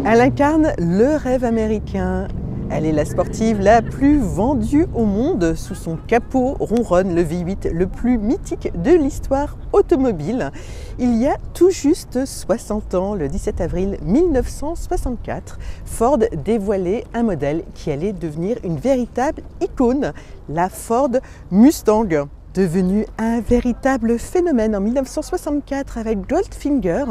Elle incarne le rêve américain. Elle est la sportive la plus vendue au monde. Sous son capot ronronne le V8 le plus mythique de l'histoire automobile. Il y a tout juste 60 ans, le 17 avril 1964, Ford dévoilait un modèle qui allait devenir une véritable icône, la Ford Mustang. Devenu un véritable phénomène en 1964 avec Goldfinger,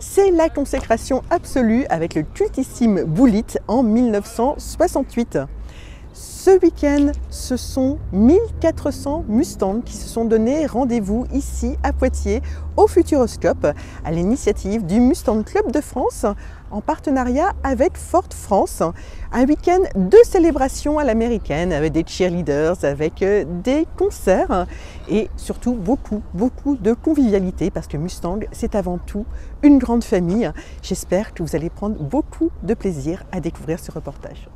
c'est la consécration absolue avec le cultissime Bullitt en 1968. Ce week-end, ce sont 1400 Mustangs qui se sont donné rendez-vous ici à Poitiers au Futuroscope à l'initiative du Mustang Club de France en partenariat avec Ford France. Un week-end de célébration à l'américaine avec des cheerleaders, avec des concerts et surtout beaucoup de convivialité parce que Mustang c'est avant tout une grande famille. J'espère que vous allez prendre beaucoup de plaisir à découvrir ce reportage.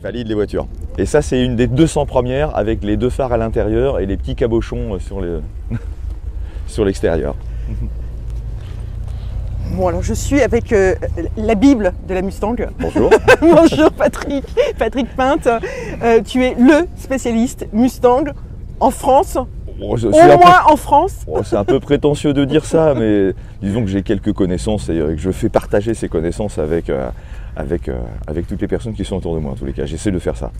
Valide les voitures. Et ça, c'est une des 200 premières avec les deux phares à l'intérieur et les petits cabochons sur l'extérieur. Bon, alors je suis avec la Bible de la Mustang. Bonjour. Bonjour Patrick Pinte. Tu es le spécialiste Mustang en France. Au moins en France. C'est un peu prétentieux de dire ça, mais disons que j'ai quelques connaissances et que je fais partager ces connaissances avec toutes les personnes qui sont autour de moi. En tous les cas, j'essaie de faire ça.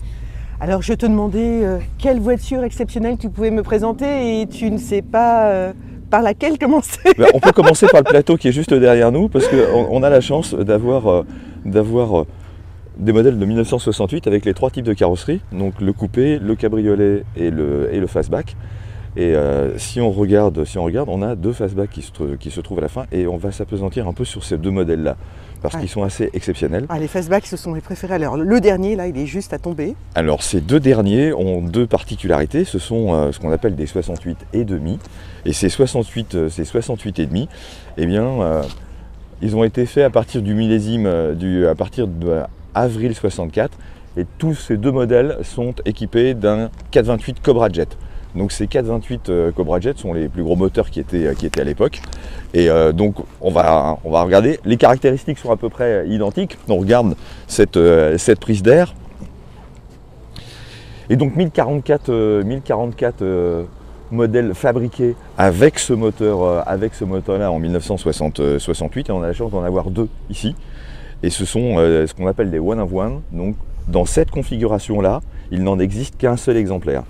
Alors je te demandais quelle voiture exceptionnelle tu pouvais me présenter et tu ne sais pas par laquelle commencer. On peut commencer par le plateau qui est juste derrière nous parce qu'on a la chance d'avoir des modèles de 1968 avec les trois types de carrosserie, donc le coupé, le cabriolet et le fastback. Et si on regarde, on a deux fastbacks qui se trouvent à la fin et on va s'appesantir un peu sur ces deux modèles-là parce qu'ils sont assez exceptionnels. Les fastbacks, ce sont mes préférés. Alors le dernier, là, il est juste à tomber. Alors ces deux derniers ont deux particularités. Ce sont ce qu'on appelle des 68 et demi. Et ces 68 et demi, eh bien, ils ont été faits à partir du millésime, à partir d'avril 64. Et tous ces deux modèles sont équipés d'un 428 Cobra Jet. Donc ces 428 Cobra Jet sont les plus gros moteurs qui étaient à l'époque. Et donc on va regarder. Les caractéristiques sont à peu près identiques. On regarde cette prise d'air. Et donc 1044 modèles fabriqués avec ce moteur-là en 1968. Et on a la chance d'en avoir deux ici. Et ce sont ce qu'on appelle des one of one. Donc dans cette configuration-là, il n'en existe qu'un seul exemplaire.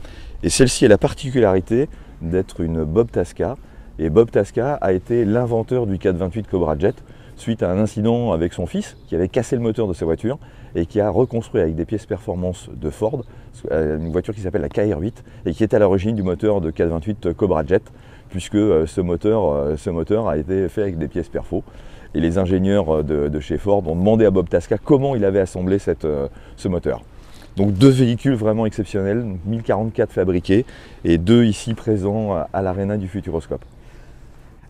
Et celle-ci a la particularité d'être une Bob Tasca. Et Bob Tasca a été l'inventeur du 428 Cobra Jet suite à un incident avec son fils qui avait cassé le moteur de sa voiture et qui a reconstruit avec des pièces performance de Ford une voiture qui s'appelle la KR8 et qui est à l'origine du moteur de 428 Cobra Jet puisque ce moteur a été fait avec des pièces perfo. Et les ingénieurs de chez Ford ont demandé à Bob Tasca comment il avait assemblé ce moteur. Donc deux véhicules vraiment exceptionnels, 1044 fabriqués et deux ici présents à l'aréna du Futuroscope.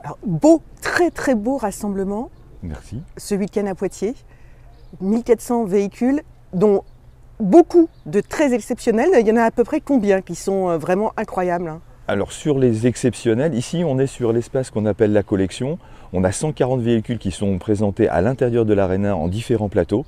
Alors beau, très beau rassemblement. Merci. Ce week-end à Poitiers, 1400 véhicules dont beaucoup de très exceptionnels. Il y en a à peu près combien qui sont vraiment incroyables? Alors sur les exceptionnels, ici on est sur l'espace qu'on appelle la collection. On a 140 véhicules qui sont présentés à l'intérieur de l'aréna en différents plateaux.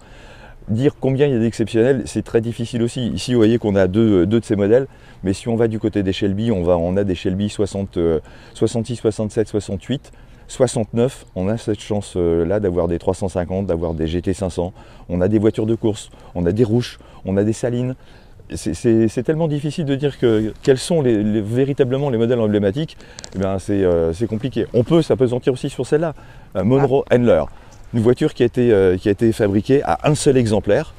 Dire combien il y a d'exceptionnels, c'est très difficile aussi. Ici, vous voyez qu'on a deux de ces modèles, mais si on va du côté des Shelby, on a des Shelby 66, 67, 68, 69. On a cette chance-là d'avoir des 350, d'avoir des GT500. On a des voitures de course, on a des Roush, on a des Salines. c'est tellement difficile de dire quels sont véritablement les modèles emblématiques, eh bien c'est compliqué. On peut s'appesantir aussi sur celle-là, Monroe Handler, une voiture qui a été fabriquée à un seul exemplaire.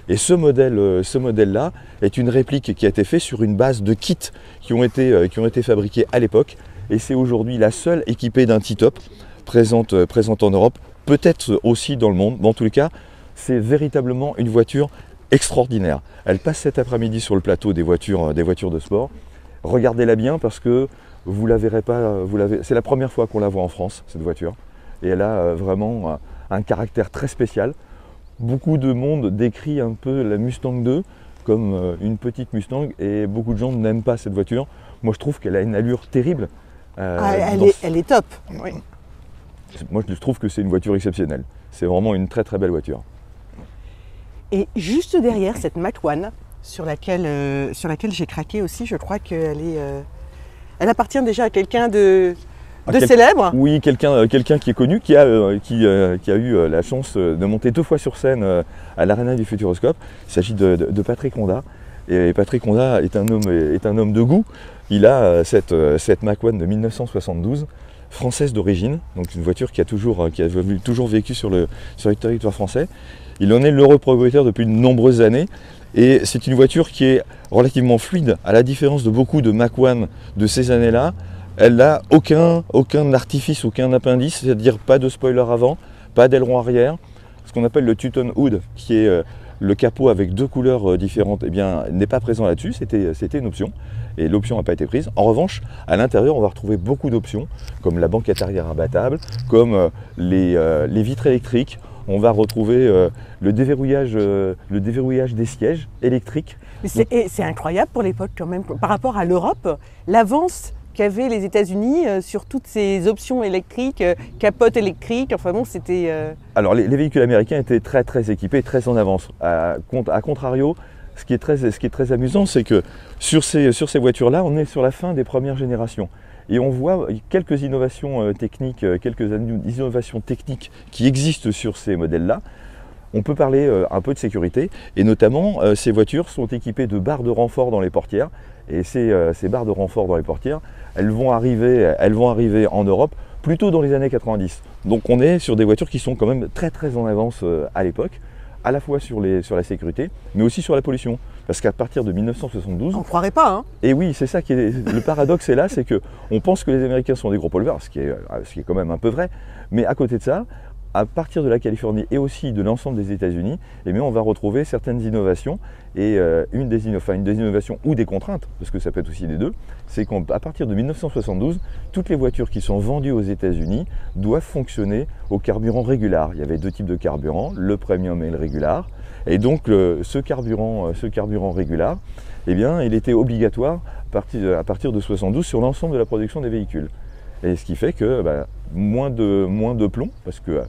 Et ce modèle-là est une réplique qui a été faite sur une base de kits qui ont été fabriqués à l'époque. Et c'est aujourd'hui la seule équipée d'un T-top présente en Europe, peut-être aussi dans le monde. Mais en tous les cas, c'est véritablement une voiture extraordinaire. Elle passe cet après-midi sur le plateau des voitures de sport. Regardez-la bien parce que vous la verrez pas. C'est la première fois qu'on la voit en France, cette voiture. Et elle a vraiment un caractère très spécial. Beaucoup de monde décrit un peu la Mustang 2 comme une petite Mustang et beaucoup de gens n'aiment pas cette voiture. Moi je trouve qu'elle a une allure terrible. Elle est top. Oui. Moi je trouve que c'est une voiture exceptionnelle. C'est vraiment une très très belle voiture. Et juste derrière cette Mach 1 sur laquelle j'ai craqué aussi, je crois qu'elle elle appartient déjà à quelqu'un de célèbre. Oui, quelqu'un qui est connu, qui a eu la chance de monter 2 fois sur scène à l'Arena du Futuroscope. Il s'agit de Patrick Honda. Et Patrick Honda est un homme de goût. Il a cette Mach 1 de 1972, française d'origine, donc une voiture qui a toujours vécu sur le territoire français. Il en est l'heureux propriétaire depuis de nombreuses années. Et c'est une voiture qui est relativement fluide, à la différence de beaucoup de Mach 1 de ces années-là. Elle n'a aucun artifice, aucun appendice, c'est-à-dire pas de spoiler avant, pas d'aileron arrière. Ce qu'on appelle le Tuton Hood, qui est le capot avec 2 couleurs différentes, eh bien, n'est pas présent là-dessus, c'était une option. Et l'option n'a pas été prise. En revanche, à l'intérieur, on va retrouver beaucoup d'options, comme la banquette arrière abattable, comme les vitres électriques. On va retrouver le déverrouillage des sièges électriques. C'est incroyable pour l'époque quand même, par rapport à l'Europe, l'avance qu'avaient les États-Unis sur toutes ces options électriques, capote électrique, enfin bon, c'était... Alors les véhicules américains étaient très très équipés, très en avance. À contrario, ce qui est très amusant, c'est que sur ces voitures-là, on est sur la fin des premières générations. Et on voit quelques innovations techniques, qui existent sur ces modèles-là. On peut parler un peu de sécurité, et notamment ces voitures sont équipées de barres de renfort dans les portières. Et ces barres de renfort dans les portières, elles vont arriver en Europe plutôt dans les années 90. Donc on est sur des voitures qui sont quand même très très en avance à l'époque, à la fois sur la sécurité, mais aussi sur la pollution. Parce qu'à partir de 1972... On ne croirait pas, hein. Et oui, c'est ça qui est... Le paradoxe est là, c'est qu'on pense que les Américains sont des gros pollueurs, ce qui est quand même un peu vrai, mais à côté de ça, à partir de la Californie et aussi de l'ensemble des États-Unis, eh bien, on va retrouver certaines innovations. Et une des innovations ou des contraintes, parce que ça peut être aussi les deux, c'est qu'à partir de 1972, toutes les voitures qui sont vendues aux États-Unis doivent fonctionner au carburant régular. Il y avait 2 types de carburant, le premium et le régular. Et donc ce carburant régular, eh bien, il était obligatoire à partir de 72 sur l'ensemble de la production des véhicules. Et ce qui fait que moins de plomb, parce que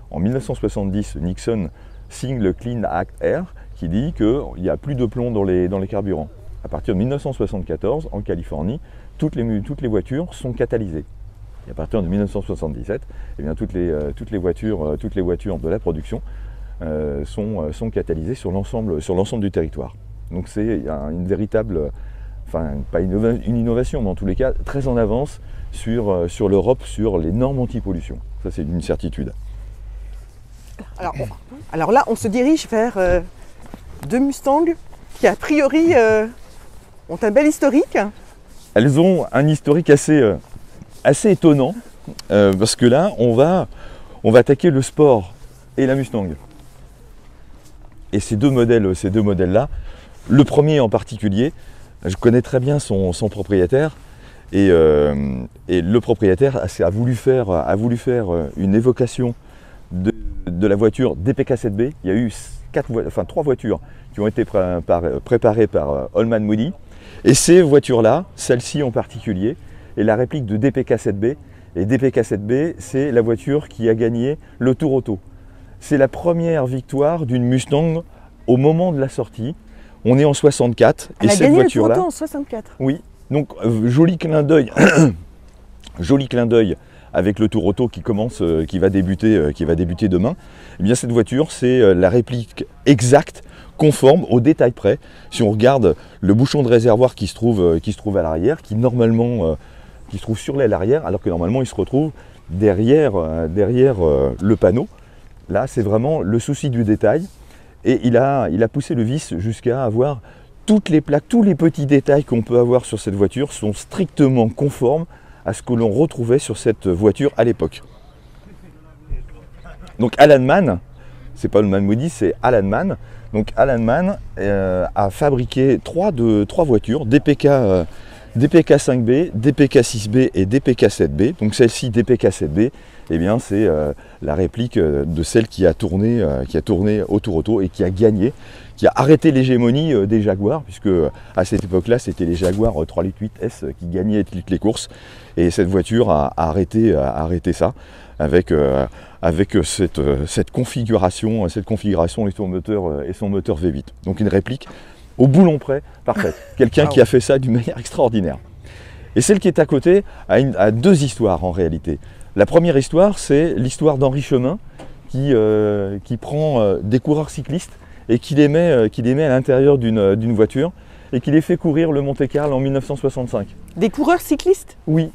en 1970, Nixon signe le Clean Act Air, qui dit qu'il n'y a plus de plomb dans les carburants. À partir de 1974, en Californie, toutes les voitures sont catalysées. Et à partir de 1977, eh bien, toutes les voitures de la production sont catalysées sur l'ensemble du territoire. Donc c'est une véritable, enfin pas une innovation, mais en tous les cas très en avance sur l'Europe, sur les normes anti-pollution. Ça c'est une certitude. Alors là, on se dirige vers 2 Mustangs qui a priori ont un bel historique. Elles ont un historique assez étonnant parce que là, on va attaquer le sport et la Mustang. Et ces deux modèles-là, le premier en particulier, je connais très bien son propriétaire et le propriétaire a voulu faire une évocation de la voiture DPK7B. Il y a eu 3 voitures qui ont été préparées par Holman Moody. Et ces voitures-là, celle-ci en particulier, est la réplique de DPK7B. Et DPK7B, c'est la voiture qui a gagné le Tour Auto. C'est la première victoire d'une Mustang au moment de la sortie. On est en 64. Elle a gagné le Tour Auto en 64. Oui. Donc, joli clin d'œil avec le Tour Auto qui va débuter demain. Eh bien cette voiture, c'est la réplique exacte, conforme au détail près. Si on regarde le bouchon de réservoir qui se trouve à l'arrière, qui se trouve sur l'aile arrière, alors que normalement il se retrouve derrière le panneau. Là, c'est vraiment le souci du détail. Et il a poussé le vice jusqu'à avoir toutes les plaques, tous les petits détails qu'on peut avoir sur cette voiture sont strictement conformes à ce que l'on retrouvait sur cette voiture à l'époque. Donc Alan Mann, c'est pas le Man Moody, c'est Alan Mann. Donc Alan Mann a fabriqué trois voitures, DPK5B, DPK6B et DPK7B. Donc celle-ci, DPK7B, eh bien c'est la réplique de celle qui a tourné au Tour Auto et qui a gagné, qui a arrêté l'hégémonie des Jaguars, puisque à cette époque-là, c'était les Jaguars 3.8S qui gagnaient toutes les courses. Et cette voiture a arrêté ça avec cette configuration et son moteur V8. Donc une réplique au boulon près, parfaite. Quelqu'un qui a fait ça d'une manière extraordinaire. Et celle qui est à côté a deux histoires en réalité. La première histoire, c'est l'histoire d'Henri Chemin qui prend des coureurs cyclistes et qui les met à l'intérieur d'une voiture et qui les fait courir le Monte-Carlo en 1965. Des coureurs cyclistes? Oui.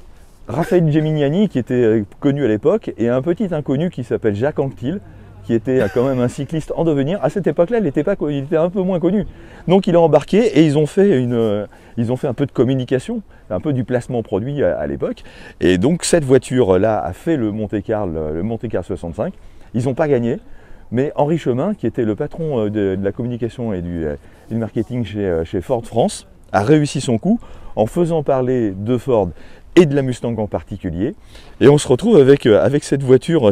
Raphaël Gemignani, qui était connu à l'époque, et un petit inconnu qui s'appelle Jacques Anquetil, qui était quand même un cycliste en devenir. À cette époque-là, il était un peu moins connu. Donc il a embarqué et ils ont fait un peu de communication, un peu du placement produit à l'époque. Et donc cette voiture-là a fait le Monte-Carlo 65. Ils n'ont pas gagné, mais Henri Chemin, qui était le patron de la communication et du marketing chez Ford France, a réussi son coup en faisant parler de Ford et de la Mustang en particulier. Et on se retrouve avec cette voiture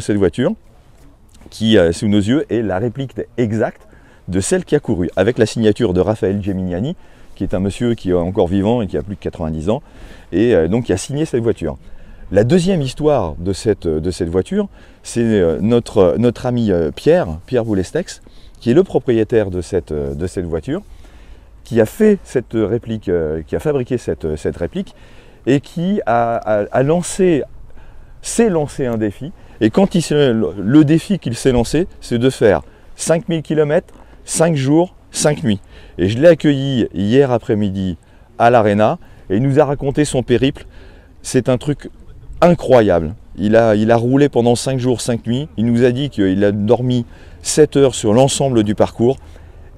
qui, sous nos yeux, est la réplique exacte de celle qui a couru, avec la signature de Raphaël Gemignani, qui est un monsieur qui est encore vivant et qui a plus de 90 ans, et donc qui a signé cette voiture. La deuxième histoire de cette voiture, c'est notre ami Pierre Boulestex, qui est le propriétaire de cette voiture, qui a fait cette réplique, qui a fabriqué cette réplique, et qui s'est lancé un défi. Et quand le défi qu'il s'est lancé, c'est de faire 5000 km, 5 jours, 5 nuits. Et je l'ai accueilli hier après-midi à l'Arena et il nous a raconté son périple. C'est un truc incroyable. Il a roulé pendant 5 jours, 5 nuits. Il nous a dit qu'il a dormi 7 heures sur l'ensemble du parcours.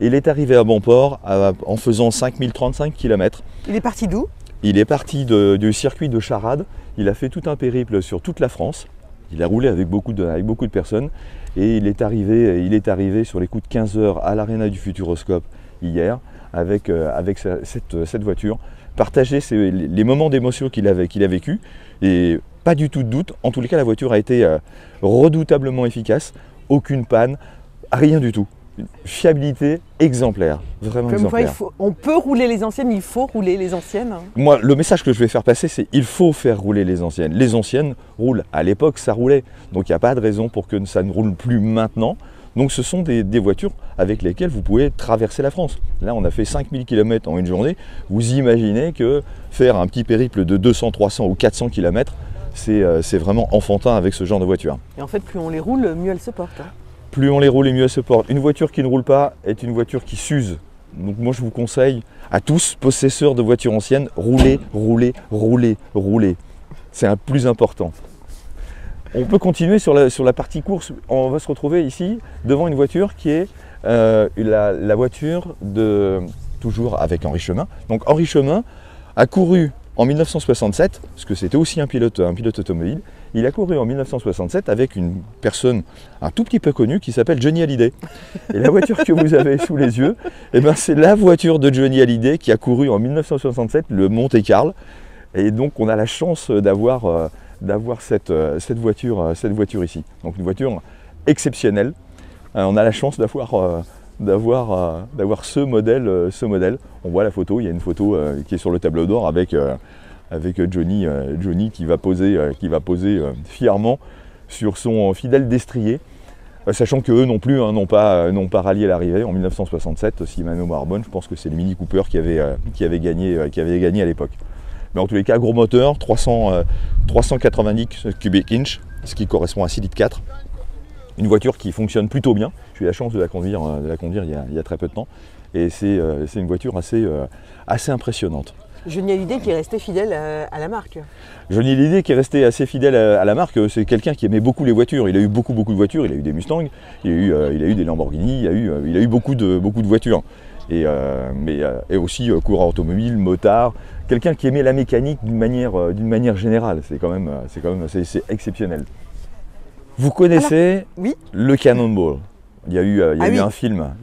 Et il est arrivé à bon port en faisant 5035 km. Il est parti d'où? Il est parti du circuit de Charade. Il a fait tout un périple sur toute la France. Il a roulé avec beaucoup de personnes et il est arrivé sur les coups de 15 heures à l'Arena du Futuroscope hier avec cette voiture, partager les moments d'émotion qu'il a vécu et pas du tout de doute. En tous les cas, la voiture a été redoutablement efficace, aucune panne, rien du tout. Fiabilité exemplaire, vraiment exemplaire. On peut rouler les anciennes, mais il faut rouler les anciennes. Moi, le message que je vais faire passer, c'est il faut faire rouler les anciennes. Les anciennes roulent. À l'époque, ça roulait. Donc, il n'y a pas de raison pour que ça ne roule plus maintenant. Donc, ce sont des voitures avec lesquelles vous pouvez traverser la France. Là, on a fait 5000 km en une journée. Vous imaginez que faire un petit périple de 200, 300 ou 400 km, c'est vraiment enfantin avec ce genre de voiture. Et en fait, plus on les roule, mieux elles se portent. Plus on les roule et mieux elles se portent. Une voiture qui ne roule pas est une voiture qui s'use. Donc moi je vous conseille à tous, possesseurs de voitures anciennes, roulez, roulez, roulez, roulez. C'est un plus important. On peut continuer sur la partie course. On va se retrouver ici devant une voiture qui est la voiture toujours avec Henri Chemin. Donc Henri Chemin a couru en 1967, parce que c'était aussi un pilote automobile. Il a couru en 1967 avec une personne un tout petit peu connue qui s'appelle Johnny Hallyday. Et la voiture que vous avez sous les yeux, eh ben, c'est la voiture de Johnny Hallyday qui a couru en 1967 le Monte-Carlo. Et donc on a la chance d'avoir cette voiture ici. Donc une voiture exceptionnelle. On a la chance d'avoir ce modèle. On voit la photo, il y a une photo qui est sur le tableau d'or avec Johnny qui va poser fièrement sur son fidèle destrier, sachant qu'eux non plus n'ont pas rallié l'arrivée en 1967, si ma mémoire est bonne. Je pense que c'est le Mini Cooper qui avait gagné à l'époque. Mais en tous les cas, gros moteur, 390 cubic inch, ce qui correspond à 6,4 litres. Une voiture qui fonctionne plutôt bien. J'ai eu la chance de la conduire il y a très peu de temps. Et c'est une voiture assez impressionnante. Johnny Hallyday qui est resté fidèle à la marque. Johnny Hallyday qui est resté assez fidèle à la marque, c'est quelqu'un qui aimait beaucoup les voitures. Il a eu beaucoup de voitures, il a eu des Mustang, il a eu des Lamborghini, il a eu beaucoup de voitures. Et aussi coureur automobile, motard, quelqu'un qui aimait la mécanique d'une manière générale. C'est exceptionnel. Vous connaissez le Cannonball. Il y a eu un film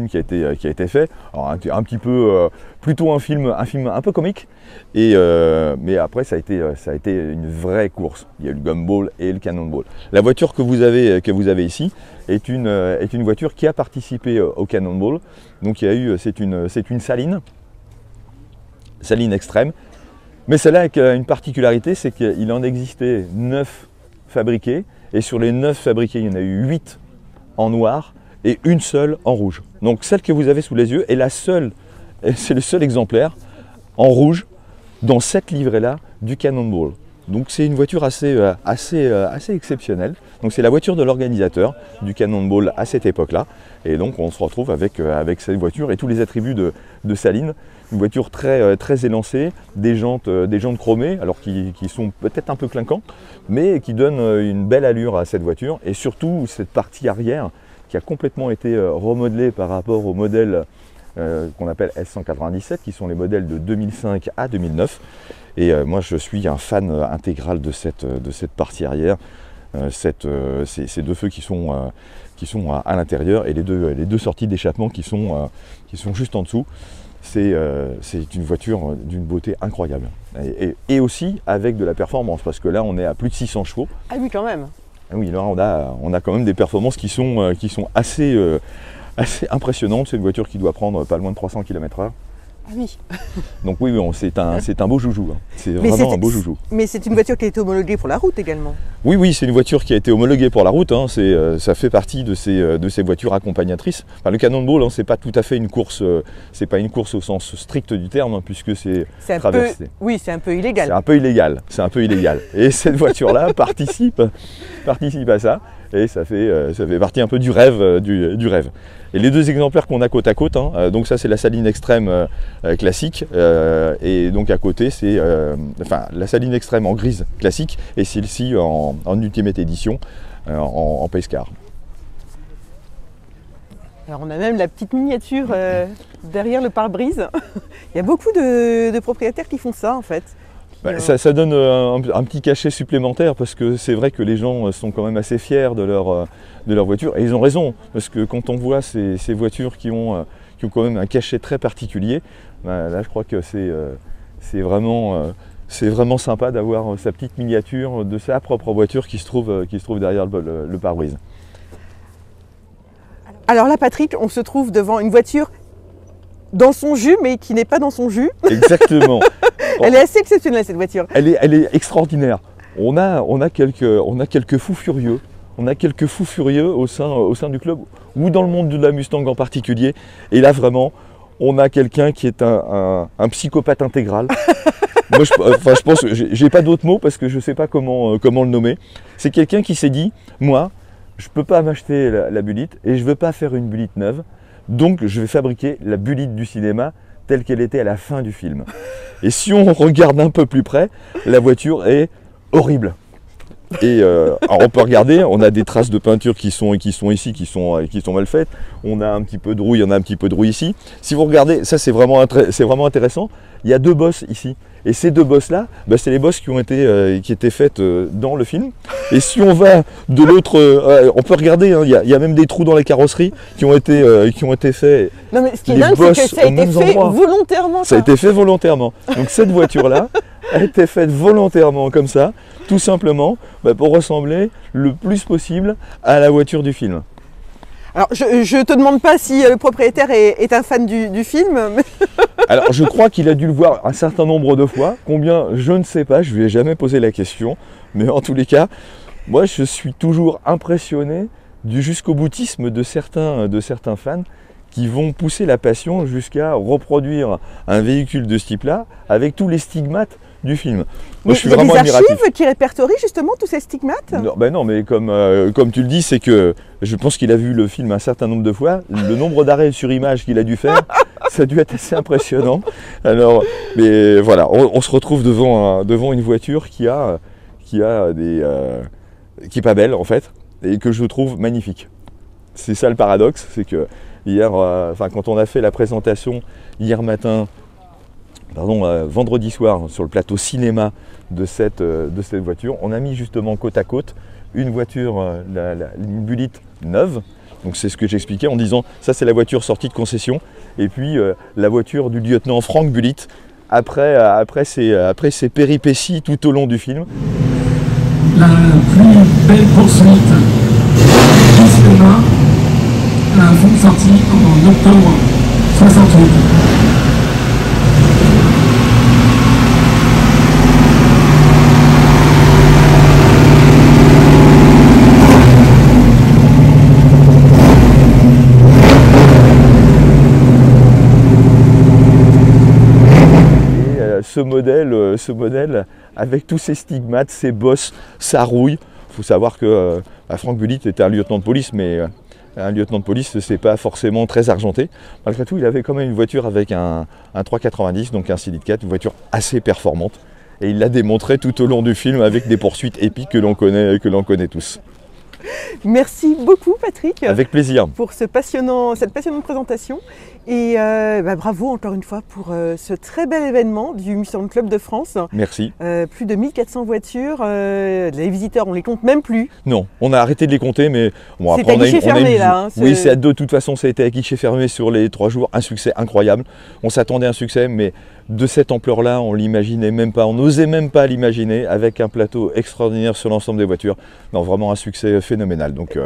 qui a été fait, alors un petit peu plutôt un film un peu comique, mais après ça a été une vraie course. Il y a eu le Gumball et le Cannonball. La voiture que vous avez ici est une voiture qui a participé au Cannonball. Donc c'est une Saline extrême, mais celle-là avec une particularité, c'est qu'il en existait 9 fabriqués, et sur les 9 fabriqués, il y en a eu 8 en noir et une seule en rouge. Donc celle que vous avez sous les yeux est c'est le seul exemplaire en rouge dans cette livrée-là du Cannonball. Donc c'est une voiture assez exceptionnelle. Donc c'est la voiture de l'organisateur du Cannonball à cette époque-là. Et donc on se retrouve avec cette voiture et tous les attributs de Saline. Une voiture très élancée, des jantes chromées, alors qui sont peut-être un peu clinquantes, mais qui donnent une belle allure à cette voiture. Et surtout cette partie arrière qui a complètement été remodelée par rapport aux modèles qu'on appelle S197, qui sont les modèles de 2005 à 2009. Et moi je suis un fan intégral de cette partie arrière, ces deux feux qui sont à l'intérieur et les deux sorties d'échappement qui sont juste en dessous. C'est une voiture d'une beauté incroyable. Et aussi avec de la performance, parce que là on est à plus de 600 chevaux. Ah oui, quand même. Ah oui, là on a quand même des performances qui sont assez impressionnantes. C'est une voiture qui doit prendre pas loin de 300 km/h. Ah oui. Donc oui, c'est un beau joujou. Hein. C'est vraiment un beau joujou. Mais c'est une voiture qui a été homologuée pour la route également. Oui, c'est une voiture qui a été homologuée pour la route. Hein. Ça fait partie de ces voitures accompagnatrices. Enfin, le Cannonball, hein, c'est pas tout à fait une course. C'est pas une course au sens strict du terme, hein, puisque c'est traversé. Oui, c'est un peu illégal. C'est un peu illégal. Et cette voiture-là participe à ça. Et ça fait partie un peu du rêve. Du rêve. Et les deux exemplaires qu'on a côte à côte, hein, donc ça c'est la Saline extrême classique, et donc à côté c'est la Saline extrême en grise classique, et celle-ci en Ultimate Edition en Pace Car. Alors on a même la petite miniature derrière le pare-brise. Il y a beaucoup de propriétaires qui font ça en fait. Ça donne un petit cachet supplémentaire, parce que c'est vrai que les gens sont quand même assez fiers de leur voiture, et ils ont raison, parce que quand on voit ces voitures qui ont quand même un cachet très particulier, là je crois que c'est vraiment sympa d'avoir sa petite miniature de sa propre voiture qui se trouve derrière le pare-brise. Alors là Patrick, on se trouve devant une voiture dans son jus, mais qui n'est pas dans son jus. Exactement. Elle est assez exceptionnelle cette voiture. Elle est extraordinaire. On a quelques fous furieux. On a quelques fous furieux au sein du club, ou dans le monde de la Mustang en particulier. Et là vraiment, on a quelqu'un qui est un psychopathe intégral. Moi, je pense que j'ai pas d'autres mots, parce que je sais pas comment le nommer. C'est quelqu'un qui s'est dit, moi, je peux pas m'acheter la Bullitt et je veux pas faire une Bullitt neuve. Donc je vais fabriquer la Bullitt du cinéma telle qu'elle était à la fin du film. Et si on regarde un peu plus près, la voiture est horrible. Et alors on peut regarder, on a des traces de peinture qui sont ici, qui sont mal faites. On a un petit peu de rouille, ici. Si vous regardez, ça c'est vraiment intéressant. Il y a deux bosses ici. Et ces deux bosses-là, c'est les bosses qui étaient faites dans le film. Et si on va de l'autre, on peut regarder, hein, il y a même des trous dans la carrosserie qui ont été faits. Non mais ce qui est dingue, c'est que ça a été fait volontairement. Ça a été fait volontairement. Donc cette voiture-là a été faite volontairement comme ça, tout simplement, pour ressembler le plus possible à la voiture du film. Alors, je ne te demande pas si le propriétaire est un fan du film. Mais... Alors, je crois qu'il a dû le voir un certain nombre de fois. Combien, je ne sais pas, je ne lui ai jamais posé la question. Mais en tous les cas, moi, je suis toujours impressionné du jusqu'au boutisme de certains fans qui vont pousser la passion jusqu'à reproduire un véhicule de ce type-là avec tous les stigmates du film. Moi, Mais je suis il y a vraiment des admiratif. archives qui répertorient justement tous ces stigmates? Non, ben non, mais comme tu le dis, c'est que je pense qu'il a vu le film un certain nombre de fois. Le nombre d'arrêts sur image qu'il a dû faire, ça a dû être assez impressionnant. Alors, mais voilà, on se retrouve devant une voiture qui est pas belle en fait, et que je trouve magnifique. C'est ça le paradoxe, c'est que hier, quand on a fait la présentation hier matin, vendredi soir sur le plateau cinéma de cette voiture, on a mis justement côte à côte une voiture, une Bullitt neuve. Donc c'est ce que j'expliquais en disant ça c'est la voiture sortie de concession et puis la voiture du lieutenant Frank Bullitt après ses péripéties tout au long du film. La plus belle poursuite du cinéma un film sorti en octobre 68. Ce modèle avec tous ses stigmates, ses bosses, sa rouille. Il faut savoir que Frank Bullitt était un lieutenant de police, mais un lieutenant de police, c'est pas forcément très argenté. Malgré tout, il avait quand même une voiture avec un 390, donc un Silhouette 4, une voiture assez performante. Et il l'a démontré tout au long du film avec des poursuites épiques que l'on connaît tous. Merci beaucoup Patrick. Avec plaisir. Pour cette passionnante présentation. Et bravo encore une fois pour ce très bel événement du Mustang Club de France. Merci. Plus de 1400 voitures, les visiteurs on les compte même plus. Non, on a arrêté de les compter, mais bon, c'est à guichet fermé là. Oui, c'est de toute façon ça a été à guichet fermé sur les 3 jours, un succès incroyable. On s'attendait à un succès, mais de cette ampleur-là, on l'imaginait même pas, on n'osait même pas l'imaginer, avec un plateau extraordinaire sur l'ensemble des voitures. Non, vraiment un succès phénoménal. Donc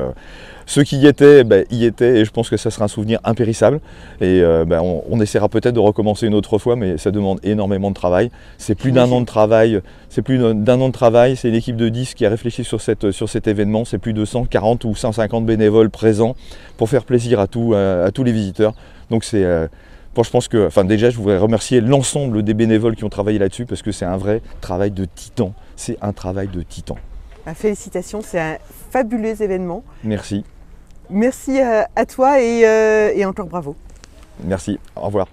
ceux qui y étaient, y étaient, et je pense que ça sera un souvenir impérissable. Et on essaiera peut-être de recommencer une autre fois, mais ça demande énormément de travail. C'est plus d'un an de travail. C'est une équipe de 10 qui a réfléchi sur cet événement. C'est plus de 140 ou 150 bénévoles présents pour faire plaisir à tous les visiteurs. Donc c'est je pense que, déjà, je voudrais remercier l'ensemble des bénévoles qui ont travaillé là-dessus parce que c'est un vrai travail de titan. C'est un travail de titan. Félicitations, c'est un fabuleux événement. Merci. Merci à toi et encore bravo. Merci, au revoir.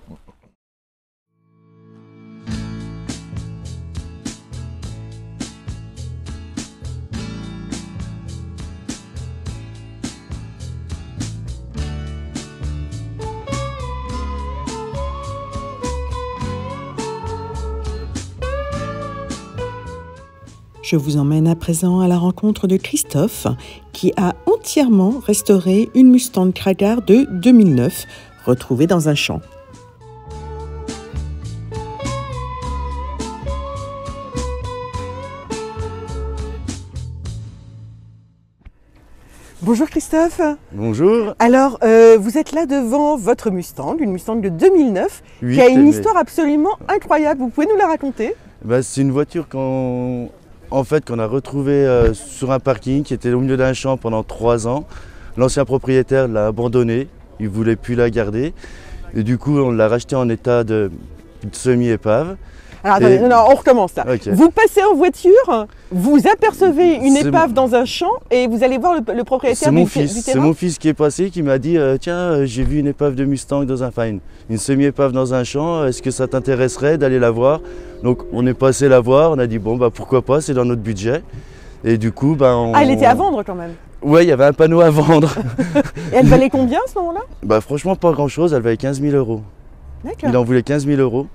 Je vous emmène à présent à la rencontre de Christophe qui a entièrement restauré une Mustang Kragar de 2009 retrouvée dans un champ. Bonjour Christophe. Bonjour. Alors, vous êtes là devant votre Mustang, une Mustang de 2009, qui a une histoire absolument incroyable. Vous pouvez nous la raconter? C'est une voiture qu'on a retrouvée sur un parking qui était au milieu d'un champ pendant 3 ans. L'ancien propriétaire l'a abandonnée, il ne voulait plus la garder. Et du coup, on l'a rachetée en état de semi-épave. Alors attendez, on recommence là. Okay. Vous passez en voiture, vous apercevez une épave dans un champ et vous allez voir le propriétaire du terrain. C'est mon fils qui est passé, qui m'a dit tiens, j'ai vu une épave de Mustang dans une semi-épave dans un champ, est-ce que ça t'intéresserait d'aller la voir? Donc on est passé la voir, on a dit bon pourquoi pas, c'est dans notre budget. Et du coup elle était à vendre quand même? Ouais, il y avait un panneau à vendre. Et elle valait combien à ce moment-là? Franchement pas grand chose, elle valait 15 000 €. D'accord. Il en voulait 15 000 €.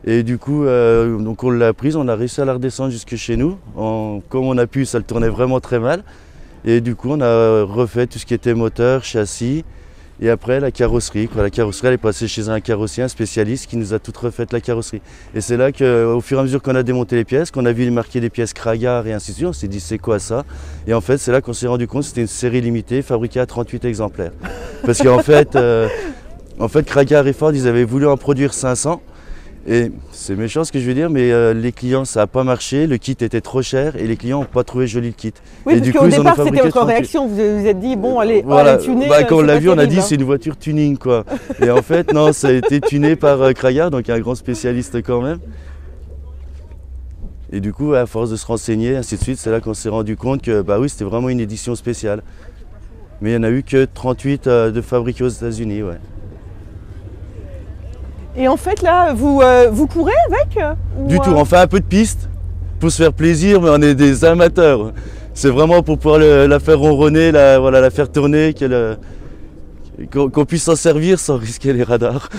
Et du coup, donc on l'a prise, on a réussi à la redescendre jusque chez nous. Comme on a pu, ça le tournait vraiment très mal. Et du coup, on a refait tout ce qui était moteur, châssis. Et après, la carrosserie. La carrosserie, elle est passée chez un carrossier, un spécialiste qui nous a toute refait la carrosserie. Et c'est là qu'au fur et à mesure qu'on a démonté les pièces, qu'on a vu marquer des pièces Kragar et ainsi de suite, on s'est dit c'est quoi ça? Et en fait, c'est là qu'on s'est rendu compte que c'était une série limitée fabriquée à 38 exemplaires. Parce qu'en fait, Kragar et Ford, ils avaient voulu en produire 500. Et c'est méchant ce que je veux dire, mais les clients, ça n'a pas marché, le kit était trop cher et les clients n'ont pas trouvé joli le kit. Oui, et parce qu'au départ, c'était votre réaction, vous vous êtes dit, bon, allez, voilà. Tuner. Quand on l'a vu, on a dit c'est une voiture tuning, quoi. Et en fait, non, ça a été tuné par Kragar, donc un grand spécialiste quand même. Et du coup, à force de se renseigner, ainsi de suite, c'est là qu'on s'est rendu compte que bah oui, c'était vraiment une édition spéciale. Mais il n'y en a eu que 38 de fabriqués aux États-Unis. Ouais. Et en fait, là, vous courez avec Du tout, on fait un peu de piste pour se faire plaisir, mais on est des amateurs. C'est vraiment pour pouvoir la faire ronronner, la faire tourner, qu'on puisse s'en servir sans risquer les radars,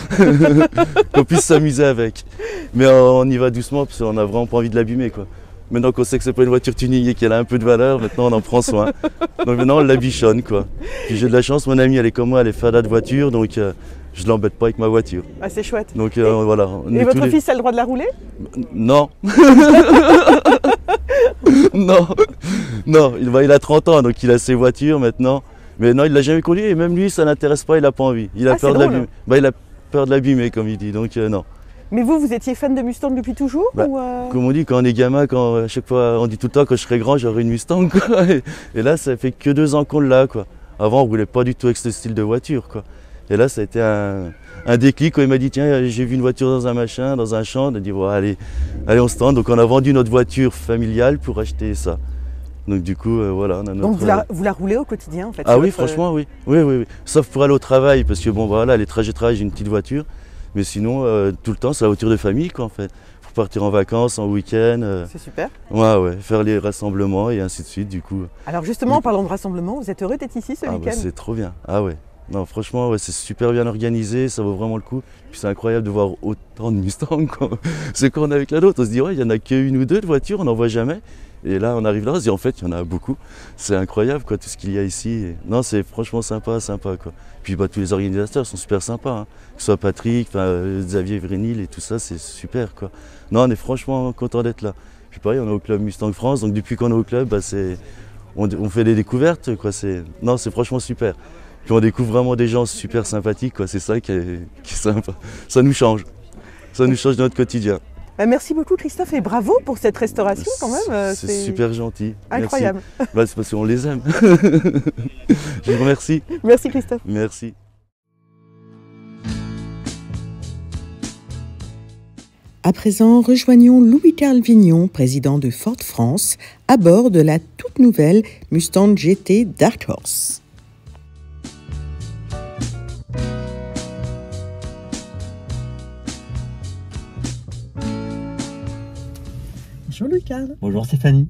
qu'on puisse s'amuser avec. Mais on y va doucement parce qu'on n'a vraiment pas envie de l'abîmer, quoi. Maintenant qu'on sait que c'est pas une voiture tuning et qu'elle a un peu de valeur, maintenant on en prend soin. Donc maintenant on la bichonne, quoi. Puis j'ai de la chance, mon amie elle est comme moi, elle est fada de voiture, donc je l'embête pas avec ma voiture. Ah, c'est chouette. Donc voilà. Et votre fils a le droit de la rouler? Non. Non. Non, il a 30 ans, donc il a ses voitures maintenant. Mais non, il l'a jamais conduit et même lui, ça l'intéresse pas, il n'a pas envie. Il a peur de l'abîmer. Bah, il a peur de l'abîmer, comme il dit, donc non. Mais vous étiez fan de Mustang depuis toujours ou Comme on dit, quand on est gamin, à chaque fois, on dit tout le temps quand je serai grand, j'aurai une Mustang, quoi. Et là, ça fait que 2 ans qu'on l'a, quoi. Avant, on roulait pas du tout avec ce style de voiture, quoi. Et là, ça a été un déclic quand il m'a dit, tiens, j'ai vu une voiture dans un machin, dans un champ. On a dit, bon, allez, on se tente. Donc, on a vendu notre voiture familiale pour acheter ça. Donc, du coup, voilà, on a notre... Donc, vous la roulez au quotidien, en fait? Ah oui, franchement, oui. Oui. Sauf pour aller au travail, parce que bon, voilà, les trajets de travail, j'ai une petite voiture. Mais sinon, tout le temps, c'est la voiture de famille, quoi, en fait. Pour partir en vacances, en week-end. C'est super. Ouais, faire les rassemblements et ainsi de suite, du coup. Alors justement, en parlant de rassemblements, vous êtes heureux d'être ici ce week-end? C'est trop bien. Ah ouais. Non, franchement, ouais, c'est super bien organisé, ça vaut vraiment le coup. Puis c'est incroyable de voir autant de Mustang, quoi. C'est quand on est avec la nôtre, on se dit, ouais, il n'y en a qu'une ou deux de voitures, on n'en voit jamais. Et là, on arrive là, on se dit, en fait, il y en a beaucoup. C'est incroyable, quoi, tout ce qu'il y a ici. Et non, c'est franchement sympa, quoi. Puis bah, tous les organisateurs sont super sympas, hein. Que ce soit Patrick, Xavier Vrénil et tout ça, c'est super, quoi. Non, on est franchement content d'être là. Puis pareil, on est au club Mustang France, donc depuis qu'on est au club, bah, on fait des découvertes, quoi. Non, c'est franchement super. Puis on découvre vraiment des gens super sympathiques, quoi. C'est ça qui est sympa. Ça nous change. Ça nous change de notre quotidien. Merci beaucoup Christophe et bravo pour cette restauration quand même. C'est super gentil. Incroyable. Bah, c'est parce qu'on les aime. Je vous remercie. Merci Christophe. Merci. À présent, rejoignons Louis-Carl Vignon, président de Ford France, à bord de la toute nouvelle Mustang GT Dark Horse. Bonjour Louis-Carl. Bonjour Stéphanie.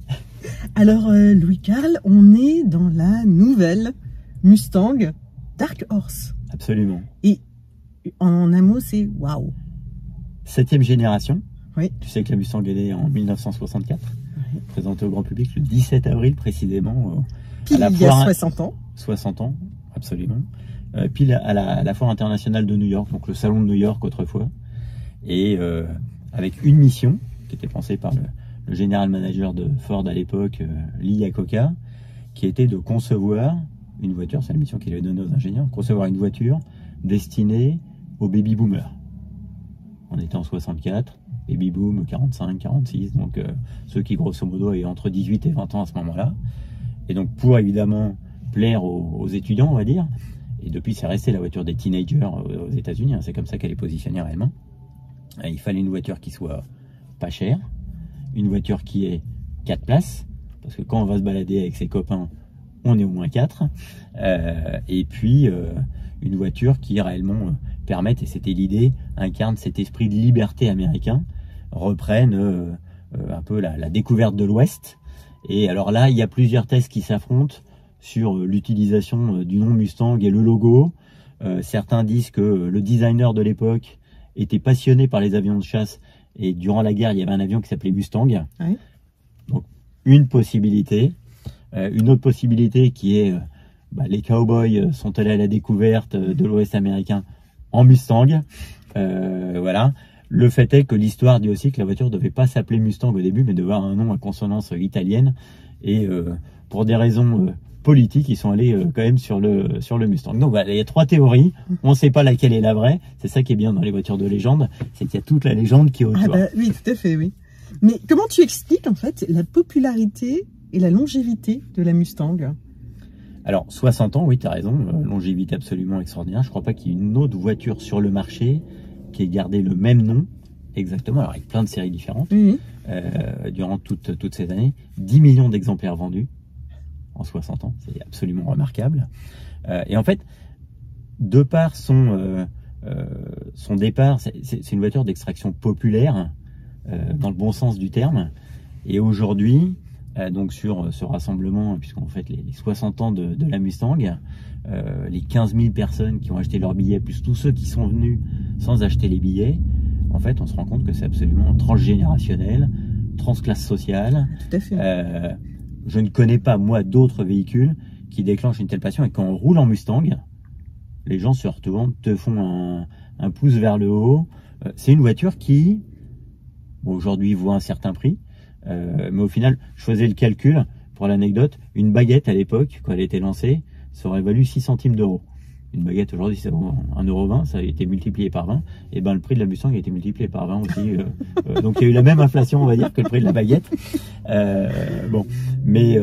Alors Louis-Carl, on est dans la nouvelle Mustang Dark Horse. Absolument. Et en un mot, c'est waouh. 7e génération. Oui. Tu sais que la Mustang est née en 1964. Oui. Présentée au grand public le 17 avril précisément. Pile il y a 60 ans. 60 ans, absolument. Pile à la Foire internationale de New York, donc le salon de New York autrefois. Et avec une mission qui était pensée par le général manager de Ford à l'époque, Lee Iacocca, qui était de concevoir une voiture, c'est la mission qu'il avait donnée aux ingénieurs, concevoir une voiture destinée aux baby boomers. On était en 64, baby boom 45, 46, donc ceux qui grosso modo avaient entre 18 et 20 ans à ce moment-là. Et donc pour évidemment plaire aux étudiants, on va dire, et depuis c'est resté la voiture des teenagers aux États-Unis, hein, c'est comme ça qu'elle est positionnée réellement. Il fallait une voiture qui soit pas chère, une voiture qui ait 4 places, parce que quand on va se balader avec ses copains, on est au moins 4, et puis une voiture qui réellement permette, et c'était l'idée, incarne cet esprit de liberté américain, reprenne un peu la découverte de l'Ouest. Et alors là, il y a plusieurs thèses qui s'affrontent sur l'utilisation du nom Mustang et le logo. Certains disent que le designer de l'époque était passionné par les avions de chasse, et durant la guerre, il y avait un avion qui s'appelait Mustang. Oui. Donc, une possibilité. Une autre possibilité qui est les cowboys sont allés à la découverte de l'Ouest américain en Mustang. Voilà. Le fait est que l'histoire dit aussi que la voiture ne devait pas s'appeler Mustang au début, mais devait avoir un nom à consonance italienne. Et pour des raisons politiques, ils sont allés quand même sur le Mustang. Donc voilà, il y a 3 théories. On ne sait pas laquelle est la vraie. C'est ça qui est bien dans les voitures de légende, c'est qu'il y a toute la légende qui est autour. Oui, tout à fait, oui. Mais comment tu expliques en fait la popularité et la longévité de la Mustang? Alors 60 ans, oui, tu as raison, longévité absolument extraordinaire. Je ne crois pas qu'il y ait une autre voiture sur le marché qui ait gardé le même nom Exactement, alors avec plein de séries différentes. Mhm. Durant toutes ces années, 10 millions d'exemplaires vendus en 60 ans, c'est absolument remarquable. Et en fait, de par son départ, c'est une voiture d'extraction populaire, dans le bon sens du terme. Et aujourd'hui, donc sur ce rassemblement, puisqu'on fait les 60 ans de la Mustang, les 15 000 personnes qui ont acheté leurs billets, plus tous ceux qui sont venus sans acheter les billets, en fait, on se rend compte que c'est absolument transgénérationnel, transclasse sociale. Tout à fait. Je ne connais pas, moi, d'autres véhicules qui déclenchent une telle passion. Et quand on roule en Mustang, les gens se retournent, te font un pouce vers le haut. C'est une voiture qui, bon, aujourd'hui, vaut un certain prix. Mais au final, je faisais le calcul, pour l'anecdote, une baguette à l'époque, quand elle était lancée, ça aurait valu 6 centimes d'euros. Une baguette aujourd'hui, ça vaut 1,20 €, ça a été multiplié par 20. Et ben le prix de la Mustang a été multiplié par 20 aussi. Donc il y a eu la même inflation, on va dire, que le prix de la baguette. Bon, mais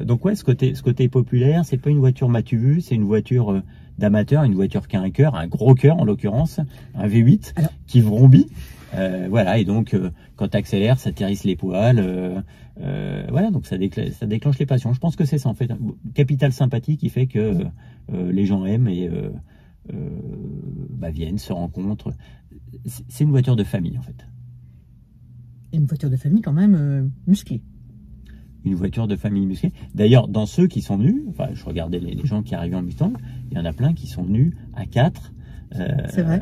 donc ouais, ce côté populaire, c'est pas une voiture m'as-tu vu, c'est une voiture d'amateur, une voiture qui a un cœur, un gros cœur en l'occurrence, un V8 qui vrombit. Voilà, et donc quand tu accélères, ça t'hérisse les poils. Voilà, donc ça déclenche les passions. Je pense que c'est ça en fait, un capital sympathie qui fait que les gens aiment et viennent, se rencontrent. C'est une voiture de famille en fait. Et une voiture de famille quand même musclée. Une voiture de famille musclée. D'ailleurs, dans ceux qui sont venus, enfin, je regardais les gens qui arrivaient en Mustang, il y en a plein qui sont venus à 4. C'est vrai.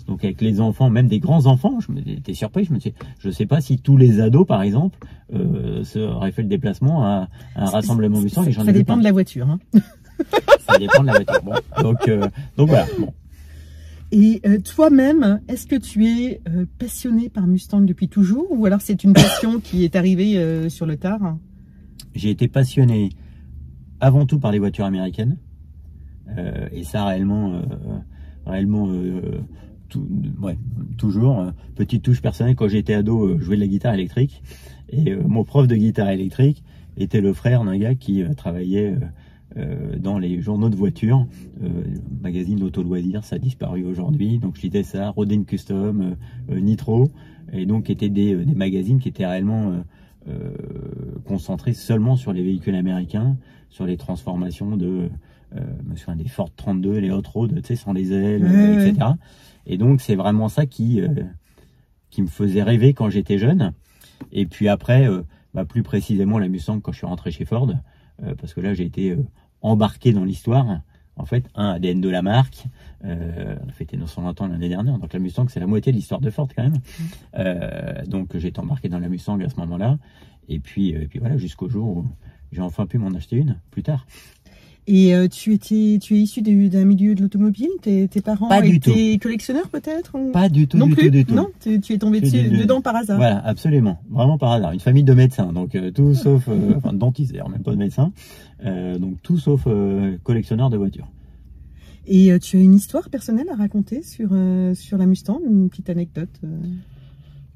Donc avec les enfants, même des grands enfants, j'étais surpris. Je me suis dit, je sais pas si tous les ados, par exemple, auraient fait le déplacement à un rassemblement Mustang. Ça dépend de la voiture. Hein. Ça dépend de la voiture. Bon, donc voilà. Bon. Et toi-même, est-ce que tu es passionné par Mustang depuis toujours, ou alors c'est une passion qui est arrivée sur le tard? J'ai été passionné avant tout par les voitures américaines, et ça réellement toujours. Petite touche personnelle, quand j'étais ado, je jouais de la guitare électrique, et mon prof de guitare électrique était le frère d'un gars qui travaillait dans les journaux de voitures, magazine auto loisirs, ça a disparu aujourd'hui, donc je lisais ça, Rodin Custom, Nitro, et donc étaient des magazines qui étaient réellement concentrés seulement sur les véhicules américains, sur les transformations de me souviens des Ford 32, les Hot Rod, tu sais, sans les ailes, etc. Et donc c'est vraiment ça qui me faisait rêver quand j'étais jeune. Et puis après, plus précisément la Mustang quand je suis rentré chez Ford, parce que là j'ai été embarqué dans l'histoire. En fait, un ADN de la marque. On a fêté nos 120 ans l'année dernière, donc la Mustang c'est la moitié de l'histoire de Ford quand même. Donc j'ai été embarqué dans la Mustang à ce moment-là. Et puis voilà, jusqu'au jour où j'ai enfin pu m'en acheter une plus tard. Et tu es issu d'un milieu de l'automobile? Tes parents étaient collectionneurs peut-être? Pas du tout, non du plus. tout, du tout. Non, tu es tombé dedans par hasard. Voilà, absolument, vraiment par hasard. Une famille de médecins, donc tout sauf, enfin de dentistes d'ailleurs, même pas de médecins, donc tout sauf collectionneurs de voitures. Et tu as une histoire personnelle à raconter sur la Mustang, une petite anecdote?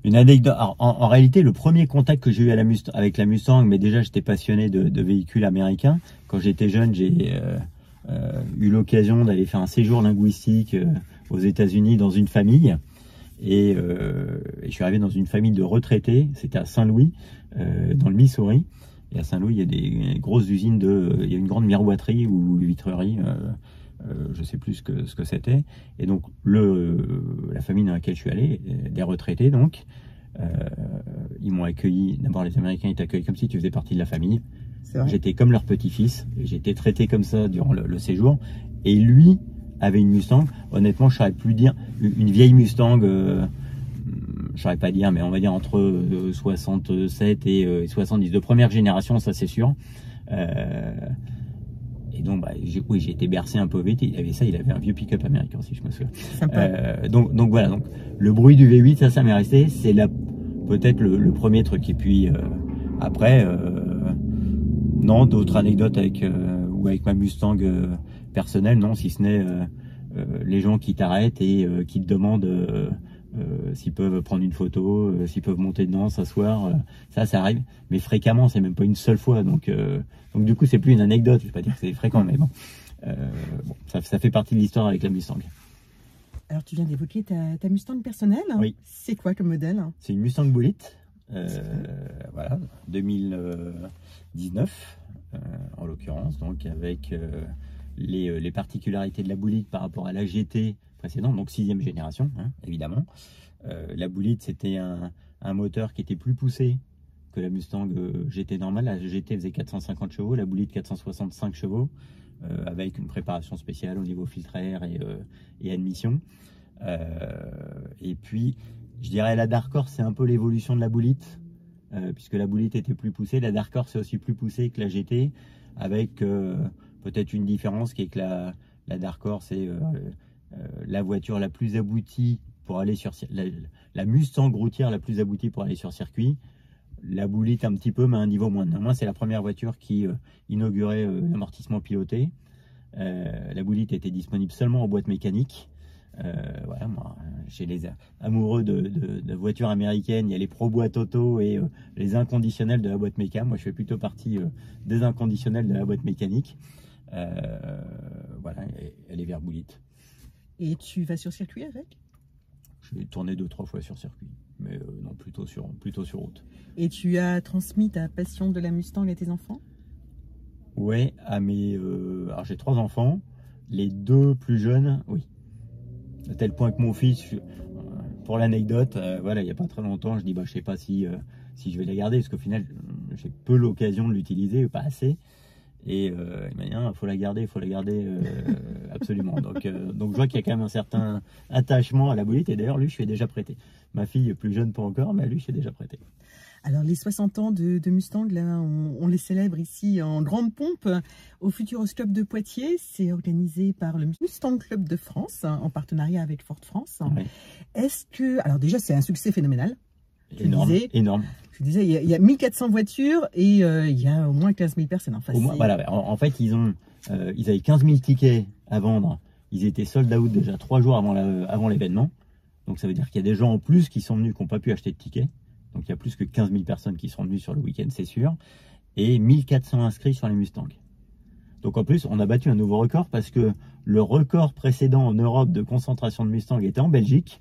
Une anecdote. Alors, en réalité, le premier contact que j'ai eu avec la Mustang, mais déjà j'étais passionné de véhicules américains. Quand j'étais jeune, j'ai eu l'occasion d'aller faire un séjour linguistique aux États-Unis dans une famille. Et je suis arrivé dans une famille de retraités. C'était à Saint-Louis, dans le Missouri. Et à Saint-Louis, il y a des grosses usines il y a une grande miroiterie ou vitrerie. Je sais plus ce que c'était. Et donc la famille dans laquelle je suis allé, des retraités donc, ils m'ont accueilli. D'abord les Américains ils t'accueillent comme si tu faisais partie de la famille. J'étais comme leur petit-fils et j'ai été traité comme ça durant le séjour. Et lui avait une Mustang. Honnêtement, je saurais plus dire une vieille Mustang. Je saurais pas dire, mais on va dire entre 67 et 70 de première génération, ça c'est sûr. Et donc, j'ai été bercé un peu vite. Il avait un vieux pick-up américain aussi, je me souviens. Donc voilà, donc le bruit du V8, ça m'est resté. C'est peut-être le premier truc. Et puis après, non, d'autres anecdotes avec ma Mustang personnelle, non, si ce n'est les gens qui t'arrêtent et qui te demandent s'ils peuvent prendre une photo, s'ils peuvent monter dedans, s'asseoir. Ça arrive, mais fréquemment, c'est même pas une seule fois. Donc du coup, c'est plus une anecdote. Je vais pas dire que c'est fréquent, mais bon, ça fait partie de l'histoire avec la Mustang. Alors, tu viens d'évoquer ta Mustang personnelle. Oui. C'est quoi comme modèle? C'est une Mustang Bullitt, voilà, 2019, en l'occurrence, donc avec les particularités de la Bullitt par rapport à la GT précédente, donc 6e génération, hein, évidemment. La Bullitt, c'était un moteur qui était plus poussé que la Mustang GT normale. La GT faisait 450 chevaux, la Bullitt 465 chevaux, avec une préparation spéciale au niveau filtre à air et admission. Et puis, je dirais la Dark Horse, c'est un peu l'évolution de la Bullitt, puisque la Bullitt était plus poussée. La Dark Horse, c'est aussi plus poussé que la GT, avec peut-être une différence qui est que la Dark Horse est la voiture la plus aboutie pour aller sur la Mustang routière la plus aboutie pour aller sur circuit. La Bullitt un petit peu, mais à un niveau moindre. Moi, c'est la première voiture qui inaugurait l'amortissement piloté. La Bullitt était disponible seulement en boîte mécanique. Voilà, moi, chez les amoureux de voitures américaines, il y a les pro boîtes auto et les inconditionnels de la boîte méca. Moi, je fais plutôt partie des inconditionnels de la boîte mécanique. Voilà, elle est vers Bullitt. Et tu vas sur circuit avec? Je vais tourner 2-3 fois sur circuit, mais non, plutôt sur route. Et tu as transmis ta passion de la Mustang à tes enfants? Ouais, alors j'ai 3 enfants, les 2 plus jeunes, oui. À tel point que mon fils, pour l'anecdote, voilà, il n'y a pas très longtemps, je dis, je sais pas si je vais la garder, parce qu'au final, j'ai peu l'occasion de l'utiliser, pas assez. Et il m'a dit, il faut la garder absolument. Donc je vois qu'il y a quand même un certain attachement à la Bullitt, et d'ailleurs, lui, je suis déjà prêté. Ma fille plus jeune, pas encore, mais lui, je suis déjà prêté. Alors, les 60 ans de Mustang, là, on les célèbre ici en grande pompe au Futuros Club de Poitiers. C'est organisé par le Mustang Club de France, en partenariat avec Ford France. Oui. Est-ce que... Alors déjà, c'est un succès phénoménal. Énorme. Je disais, il y a 1400 voitures et il y a au moins 15 000 personnes. Enfin, voilà, en fait, ils avaient 15 000 tickets à vendre. Ils étaient sold out déjà 3 jours avant l'événement. Donc ça veut dire qu'il y a des gens en plus qui sont venus, qui n'ont pas pu acheter de tickets. Donc il y a plus que 15 000 personnes qui sont venues sur le week-end, c'est sûr. Et 1400 inscrits sur les Mustangs. Donc en plus, on a battu un nouveau record parce que le record précédent en Europe de concentration de Mustangs était en Belgique,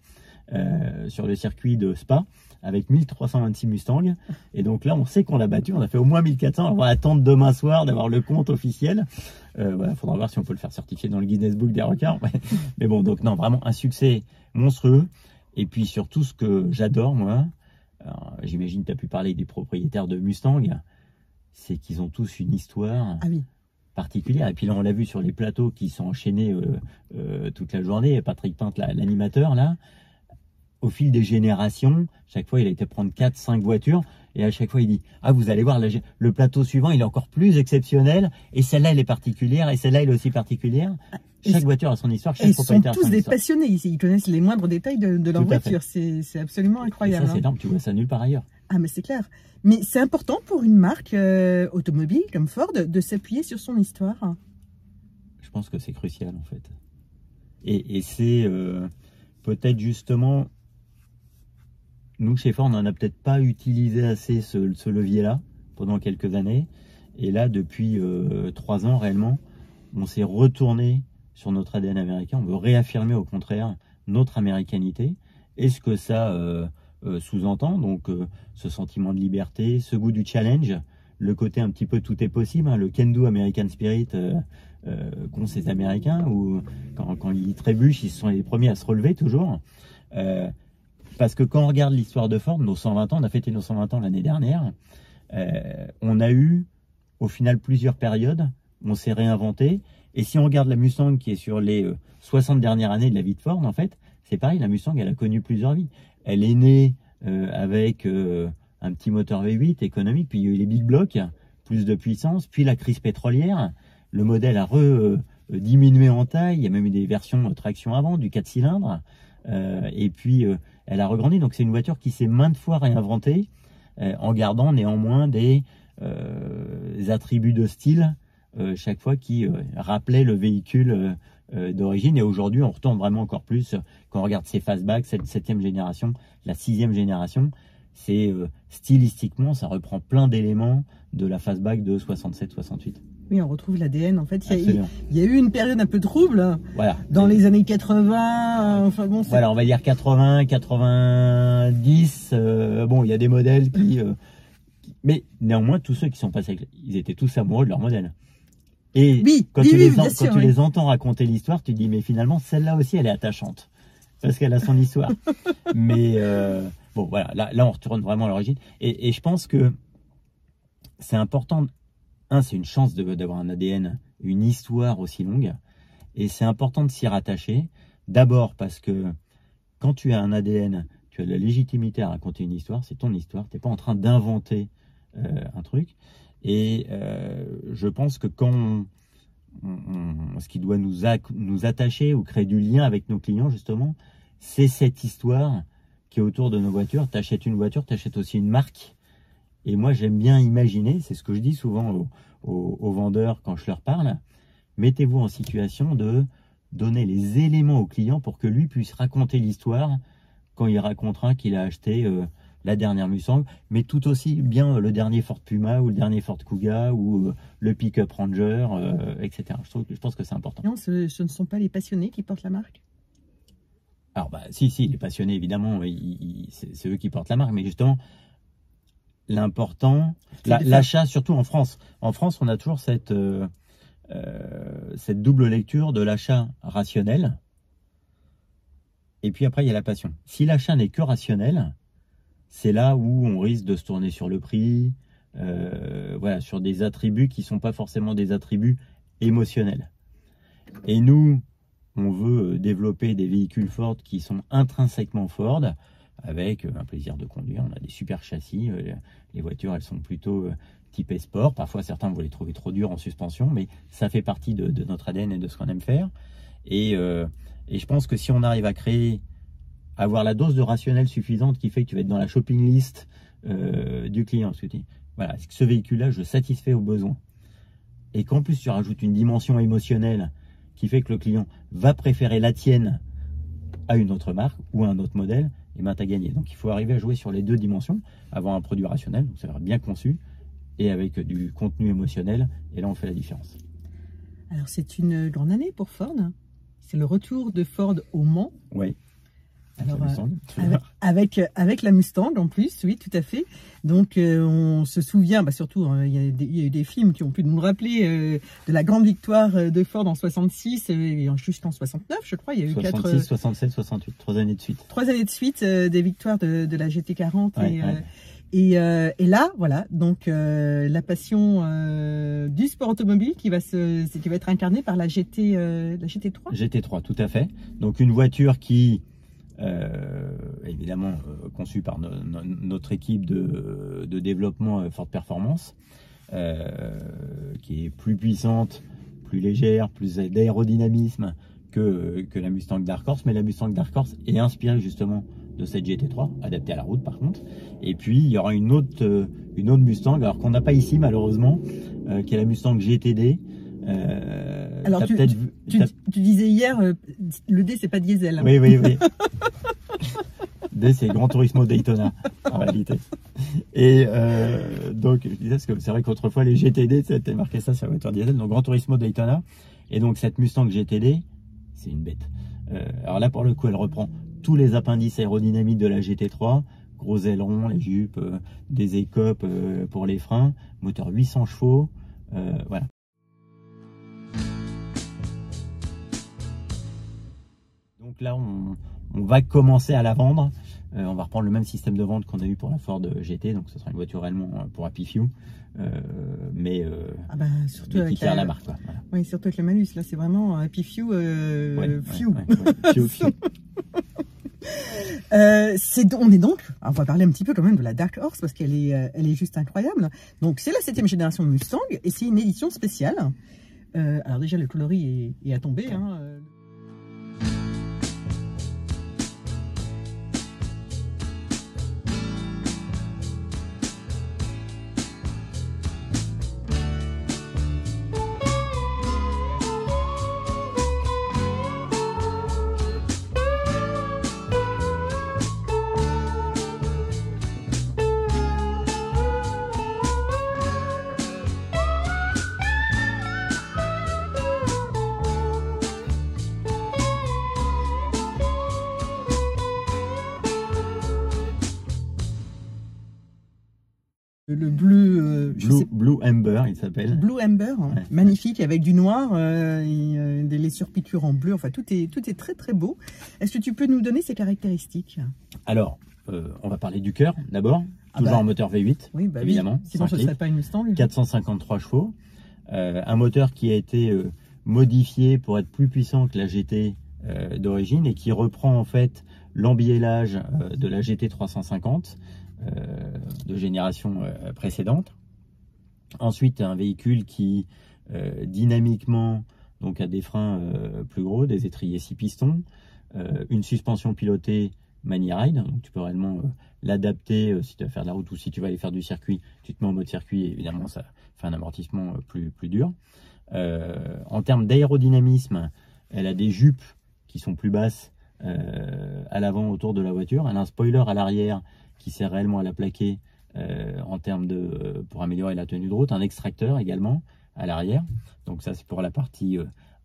sur le circuit de Spa, avec 1326 Mustangs. Et donc là, on sait qu'on l'a battu. On a fait au moins 1400. On va attendre demain soir d'avoir le compte officiel. Voilà, faudra voir si on peut le faire certifier dans le Guinness Book des records. Mais bon, donc non, vraiment un succès monstrueux. Et puis surtout, ce que j'adore, moi, j'imagine que tu as pu parler des propriétaires de Mustang, c'est qu'ils ont tous une histoire particulière. Et puis là, on l'a vu sur les plateaux qui sont enchaînés toute la journée. Patrick Pinte, l'animateur, là, au fil des générations, chaque fois, il a été prendre 4-5 voitures. Et à chaque fois, il dit, vous allez voir, le plateau suivant, il est encore plus exceptionnel. Et celle-là, elle est particulière. Et celle-là, elle est aussi particulière. Chaque voiture a son histoire. Chaque propriétaire a son histoire. Ils sont tous des passionnés ici. Ils connaissent les moindres détails de leur voiture. C'est absolument incroyable. Et ça, c'est énorme. Tu vois ça nulle part ailleurs. Ah, mais c'est clair. Mais c'est important pour une marque automobile comme Ford de s'appuyer sur son histoire. Je pense que c'est crucial, en fait. Et c'est peut-être justement... Nous, chez Ford, on n'en a peut-être pas utilisé assez ce levier-là pendant quelques années. Et là, depuis 3 ans, réellement, on s'est retourné sur notre ADN américain. On veut réaffirmer, au contraire, notre américanité. Et ce que ça sous-entend, donc ce sentiment de liberté, ce goût du challenge, le côté un petit peu tout est possible, le can-do American Spirit qu'ont ces Américains, où quand ils trébuchent, ils sont les premiers à se relever toujours. Parce que quand on regarde l'histoire de Ford, nos 120 ans, on a fêté nos 120 ans l'année dernière, on a eu au final plusieurs périodes, on s'est réinventé, et si on regarde la Mustang qui est sur les 60 dernières années de la vie de Ford, en fait, c'est pareil, la Mustang, elle a connu plusieurs vies. Elle est née avec un petit moteur V8 économique, puis il y a eu les big blocks, plus de puissance, puis la crise pétrolière, le modèle a diminué en taille, il y a même eu des versions traction avant, du 4 cylindres, et puis elle a regrandi. Donc c'est une voiture qui s'est maintes fois réinventée en gardant néanmoins des attributs de style chaque fois qui rappelaient le véhicule d'origine. Et aujourd'hui on retourne vraiment encore plus quand on regarde ces fastbacks, cette 7e génération, la 6e génération. c'est stylistiquement, ça reprend plein d'éléments de la fastback de 67-68. Oui, on retrouve l'ADN. En fait, Absolument. il y a eu une période un peu trouble Voilà. dans les années 80. Enfin bon, voilà, on va dire 80, 90. Bon, il y a des modèles mais néanmoins, tous ceux qui sont passés, ils étaient tous amoureux de leur modèle. Et oui, quand oui, tu, oui, quand tu les entends raconter l'histoire, tu te dis, mais finalement, celle-là aussi, elle est attachante. Parce qu'elle a son histoire. Mais bon, voilà, là, on retourne vraiment à l'origine. Et je pense que c'est important. C'est une chance d'avoir un ADN, une histoire aussi longue. Et c'est important de s'y rattacher. D'abord parce que quand tu as un ADN, tu as de la légitimité à raconter une histoire. C'est ton histoire. Tu n'es pas en train d'inventer un truc. Et je pense que quand ce qui doit nous attacher ou créer du lien avec nos clients, justement, c'est cette histoire qui est autour de nos voitures. Tu achètes une voiture, tu achètes aussi une marque. Et moi, j'aime bien imaginer, c'est ce que je dis souvent aux vendeurs quand je leur parle, mettez-vous en situation de donner les éléments au client pour que lui puisse raconter l'histoire quand il racontera qu'il a acheté la dernière Mustang, mais tout aussi bien le dernier Ford Puma ou le dernier Ford Kuga ou le pick-up Ranger, etc. Je pense que c'est important. Non, ce ne sont pas les passionnés qui portent la marque? Alors, si, les passionnés, évidemment, c'est eux qui portent la marque, mais justement, l'important, l'achat, surtout en France. En France, on a toujours cette double lecture de l'achat rationnel. Et puis après, il y a la passion. Si l'achat n'est que rationnel, c'est là où on risque de se tourner sur le prix, voilà, sur des attributs qui ne sont pas forcément des attributs émotionnels. Et nous, on veut développer des véhicules Ford qui sont intrinsèquement Ford, avec un plaisir de conduire. On a des super châssis. Les voitures, elles sont plutôt typées sport. Parfois, certains vont les trouver trop dures en suspension, mais ça fait partie de notre ADN et de ce qu'on aime faire. Et je pense que si on arrive à avoir la dose de rationnel suffisante qui fait que tu vas être dans la shopping list du client, parce que tu dis, voilà, ce véhicule-là, je satisfais aux besoins. Et qu'en plus, tu rajoutes une dimension émotionnelle qui fait que le client va préférer la tienne à une autre marque ou à un autre modèle, et ben tu as gagné. Donc il faut arriver à jouer sur les deux dimensions, avoir un produit rationnel, donc ça va être bien conçu, et avec du contenu émotionnel, et là on fait la différence. Alors c'est une grande année pour Ford, c'est le retour de Ford au Mans. Oui. Alors, avec la Mustang en plus, oui, tout à fait. Donc, on se souvient, surtout, il y a eu des films qui ont pu nous rappeler de la grande victoire de Ford en 66 et juste en 69, je crois. Il y a eu 66, 67, 68, 3 années de suite. 3 années de suite des victoires de la GT40. Ouais, et là, voilà, donc la passion du sport automobile qui va être incarnée par la GT3. GT3, tout à fait. Donc, une voiture qui... évidemment conçu par notre équipe de développement Ford Performance, qui est plus puissante, plus légère, plus d'aérodynamisme que la Mustang Dark Horse, mais la Mustang Dark Horse est inspirée justement de cette GT3, adaptée à la route par contre. Et puis il y aura une autre Mustang, alors qu'on n'a pas ici malheureusement, qui est la Mustang GTD. Alors tu disais hier, le D c'est pas diesel. Hein. Oui. D c'est Gran Turismo Daytona en réalité. Et donc je disais, parce que c'est vrai qu'autrefois les GTD c'était marqué ça sur la voiture diesel, donc Gran Turismo Daytona. Et donc cette Mustang GTD, c'est une bête. Alors là pour le coup elle reprend tous les appendices aérodynamiques de la GT3, gros ailerons, les jupes, des écopes pour les freins, moteur 800 chevaux, voilà. Donc là, on va commencer à la vendre. On va reprendre le même système de vente qu'on a eu pour la Ford GT. Donc, ce sera une voiture réellement pour Happy Few. Mais surtout qui perd la marque. Quoi. Voilà. Oui, surtout avec le malus. Là, c'est vraiment Happy Few. Few. Few. On est donc, on va parler un petit peu quand même de la Dark Horse parce qu'elle est juste incroyable. Donc, c'est la 7e génération de Mustang et c'est une édition spéciale. Alors déjà, le coloris est à tomber. Hein. Le bleu, Blue Amber, il s'appelle. Blue Amber, Ouais. magnifique, avec du noir et des surpiqûres en bleu. Enfin, tout est très très beau. Est-ce que tu peux nous donner ses caractéristiques? Alors, on va parler du cœur d'abord. Toujours un moteur V8, oui, bah évidemment. Oui. Sinon, ce ne serait pas une Mustang. 453 chevaux. Un moteur qui a été modifié pour être plus puissant que la GT d'origine et qui reprend en fait l'embiellage de la GT 350 de génération précédente. Ensuite, un véhicule qui dynamiquement donc a des freins plus gros, des étriers 6 pistons, une suspension pilotée Mani Ride, donc tu peux réellement l'adapter si tu vas faire de la route ou si tu vas aller faire du circuit, tu te mets en mode circuit et évidemment ça fait un amortissement plus dur. En termes d'aérodynamisme, elle a des jupes qui sont plus basses à l'avant autour de la voiture, elle a un spoiler à l'arrière qui sert réellement à la plaquer en termes pour améliorer la tenue de route, un extracteur également à l'arrière, donc ça c'est pour la partie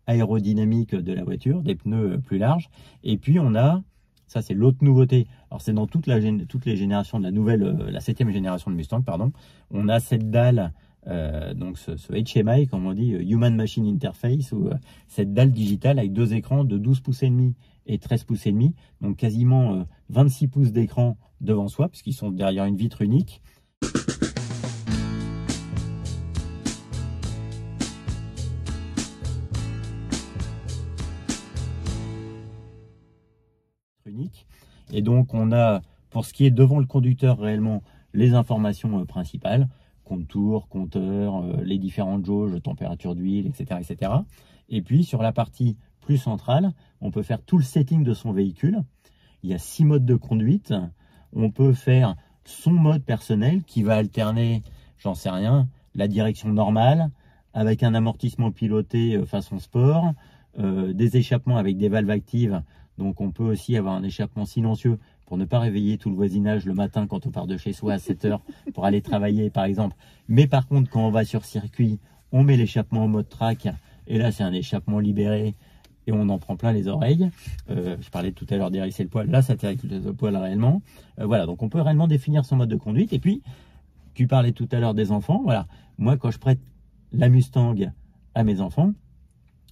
aérodynamique de la voiture, des pneus plus larges, et puis on a, ça c'est l'autre nouveauté, alors c'est dans toutes les générations de la nouvelle, la 7e génération de Mustang, pardon, on a cette dalle, donc ce HMI, comme on dit, Human Machine Interface, ou cette dalle digitale avec deux écrans de 12 pouces et demi et 13 pouces et demi, donc quasiment 26 pouces d'écran devant soi, puisqu'ils sont derrière une vitre unique. Et donc on a, pour ce qui est devant le conducteur réellement, les informations principales, contour, compteur, les différentes jauges, température d'huile, etc., etc. Et puis sur la partie plus centrale, on peut faire tout le setting de son véhicule. Il y a 6 modes de conduite. On peut faire son mode personnel qui va alterner, j'en sais rien, la direction normale avec un amortissement piloté façon sport, des échappements avec des valves actives. Donc on peut aussi avoir un échappement silencieux pour ne pas réveiller tout le voisinage le matin quand on part de chez soi à 7 h pour aller travailler par exemple. Mais par contre quand on va sur circuit, on met l'échappement en mode track et là c'est un échappement libéré et on en prend plein les oreilles. Je parlais tout à l'heure d'hérisser le poil, là ça hérisse le poil réellement. Voilà, donc on peut réellement définir son mode de conduite. Et puis, tu parlais tout à l'heure des enfants, voilà. Moi quand je prête la Mustang à mes enfants,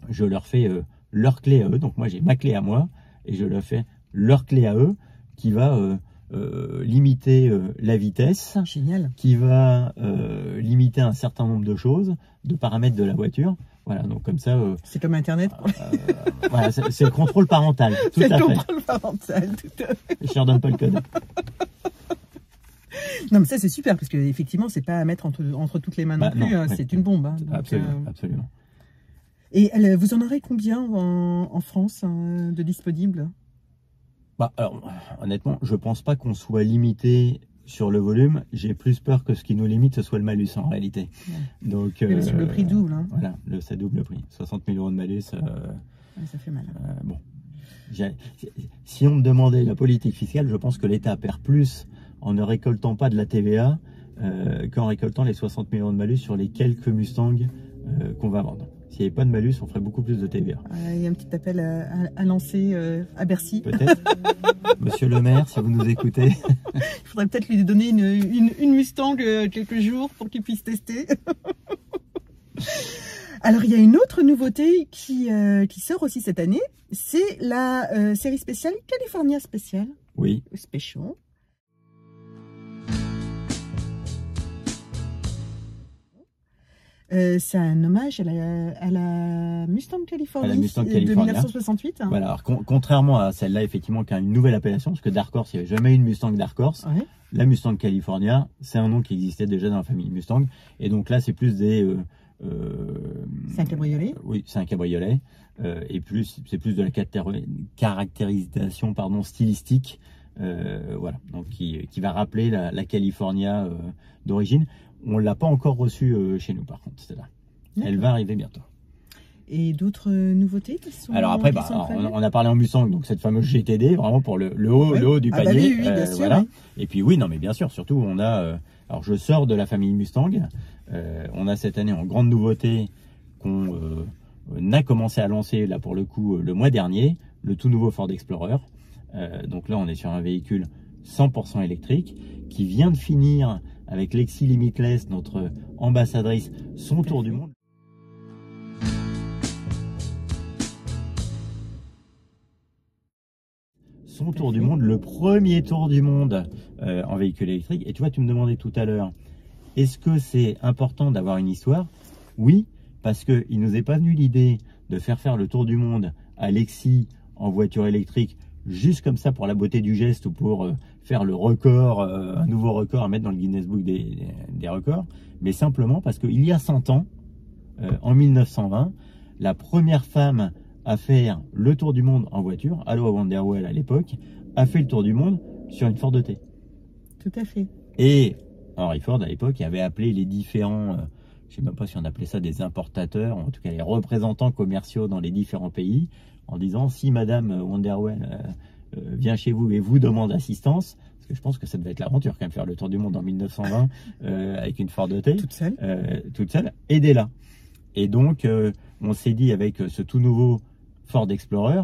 je leur fais leur clé à eux. Donc moi j'ai ma clé à moi et je leur fais leur clé à eux qui va limiter la vitesse. Génial. Qui va limiter un certain nombre de choses, de paramètres de la voiture. Voilà, donc comme ça... c'est comme Internet. Voilà, c'est le contrôle parental. C'est le contrôle parental, tout à fait. Je leur donne pas le code. Non, mais ça c'est super, parce qu'effectivement, c'est pas à mettre entre toutes les mains non plus, non, c'est une bombe. Hein, donc, absolument, absolument. Et vous en aurez combien en France de disponibles? Alors, honnêtement, je pense pas qu'on soit limité sur le volume. J'ai plus peur que ce qui nous limite, ce soit le malus en réalité. Ouais. Donc, le prix double. Hein. Voilà, ça double le prix. 60 000 € de malus. Ouais, ça fait mal. Bon, si on me demandait la politique fiscale, je pense que l'État perd plus en ne récoltant pas de la TVA qu'en récoltant les 60 000 € de malus sur les quelques Mustangs qu'on va vendre. S'il n'y avait pas de malus, on ferait beaucoup plus de TVA. Il y a un petit appel à lancer à Bercy. Peut-être. Monsieur le maire, si vous nous écoutez. Il faudrait peut-être lui donner une Mustang quelques jours pour qu'il puisse tester. Alors, il y a une autre nouveauté qui sort aussi cette année. C'est la série spéciale California Special. Oui. Special. C'est un hommage à la Mustang California, de 1968. Hein. Voilà, alors, contrairement à celle-là, effectivement, qui a une nouvelle appellation, parce que Dark Horse, il n'y avait jamais eu une Mustang Dark Horse. Ouais. La Mustang California, c'est un nom qui existait déjà dans la famille Mustang. Et donc là, c'est plus des... c'est un cabriolet. Oui, c'est un cabriolet. Et c'est plus de la caractérisation stylistique. Voilà, donc qui va rappeler la California d'origine. On ne l'a pas encore reçue chez nous, par contre, celle-là. Elle va arriver bientôt. Et d'autres nouveautés qui sont... Alors après, on a parlé en Mustang, donc cette fameuse GTD, vraiment pour le haut du panier. Oui, bien sûr, voilà. Oui. Et puis oui, non mais bien sûr, surtout on a... alors je sors de la famille Mustang. On a cette année en grande nouveauté qu'on a commencé à lancer, là pour le coup, le mois dernier, le tout nouveau Ford Explorer. Donc là, on est sur un véhicule 100% électrique qui vient de finir avec Lexi Limitless, notre ambassadrice, son tour du monde. Son tour du monde, le premier tour du monde en véhicule électrique. Et tu vois, tu me demandais tout à l'heure, est-ce que c'est important d'avoir une histoire? Oui, parce qu'il ne nous est pas venu l'idée de faire le tour du monde à Lexi en voiture électrique, juste comme ça pour la beauté du geste ou pour faire le record, un nouveau record à mettre dans le Guinness Book des records, mais simplement parce qu'il y a 100 ans, en 1920, la première femme à faire le tour du monde en voiture, Aloha Wanderwell à l'époque, a fait le tour du monde sur une Ford T. Tout à fait. Et Henry Ford à l'époque avait appelé les différents, je ne sais même pas si on appelait ça des importateurs, en tout cas les représentants commerciaux dans les différents pays, en disant si Madame Wanderwell vient chez vous et vous demande assistance, parce que je pense que ça devait être l'aventure quand même, faire le tour du monde en 1920 avec une Ford T, toute seule, aidez-la. Et donc on s'est dit avec ce tout nouveau Ford Explorer,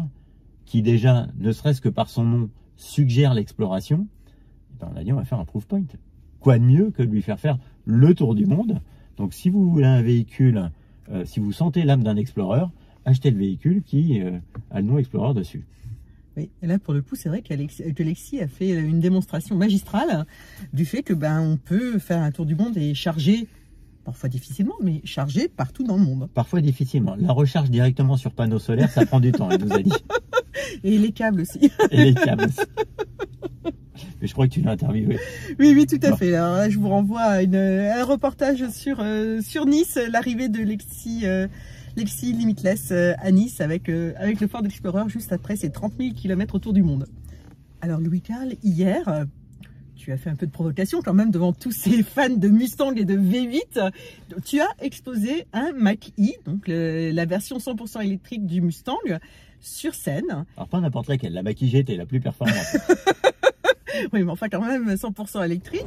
qui déjà, ne serait-ce que par son nom, suggère l'exploration, ben on a dit on va faire un proof point. Quoi de mieux que de lui faire le tour du monde? Donc si vous voulez un véhicule, si vous sentez l'âme d'un Explorer, achetez le véhicule qui a le nom Explorer dessus. Oui, et là pour le coup c'est vrai que Lexi a fait une démonstration magistrale du fait que on peut faire un tour du monde et charger, parfois difficilement, mais charger partout dans le monde. Parfois difficilement. La recharge directement sur panneau solaire, ça prend du temps, elle nous a dit. Et les câbles aussi. Et les câbles aussi. Mais je crois que tu l'as interviewé. Oui, tout à fait. Alors là, je vous renvoie à un reportage sur Nice, l'arrivée de Lexi Limitless à Nice avec le Ford Explorer juste après ses 30 000 km autour du monde. Alors Louis-Carl, hier, tu as fait un peu de provocation quand même devant tous ces fans de Mustang et de V8. Tu as exposé un Mach-E, donc la version 100% électrique du Mustang, sur scène. Alors pas n'importe laquelle, la Mach-E GT, la plus performante. Oui, mais enfin quand même 100% électrique.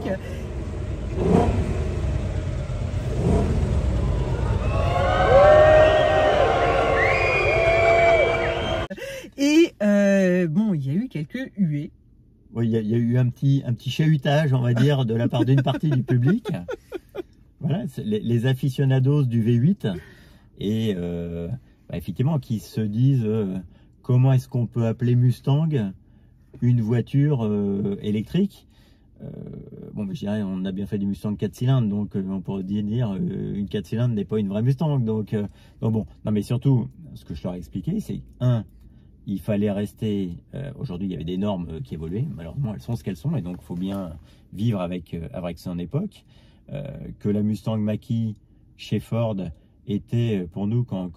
Et bon, il y a eu quelques huées. Oui, il y a eu un petit chahutage, on va dire, de la part d'une partie du public. Voilà, les aficionados du V8 et effectivement qui se disent comment est-ce qu'on peut appeler Mustang une voiture électrique. Bon, mais je dirais, on a bien fait du Mustang 4 cylindres, donc on pourrait dire une 4 cylindres n'est pas une vraie Mustang. Donc bon, non, mais surtout, ce que je leur ai expliqué, c'est il fallait rester, aujourd'hui il y avait des normes qui évoluaient, malheureusement elles sont ce qu'elles sont, et donc il faut bien vivre avec son époque, que la Mustang Mach-E chez Ford était pour nous, quand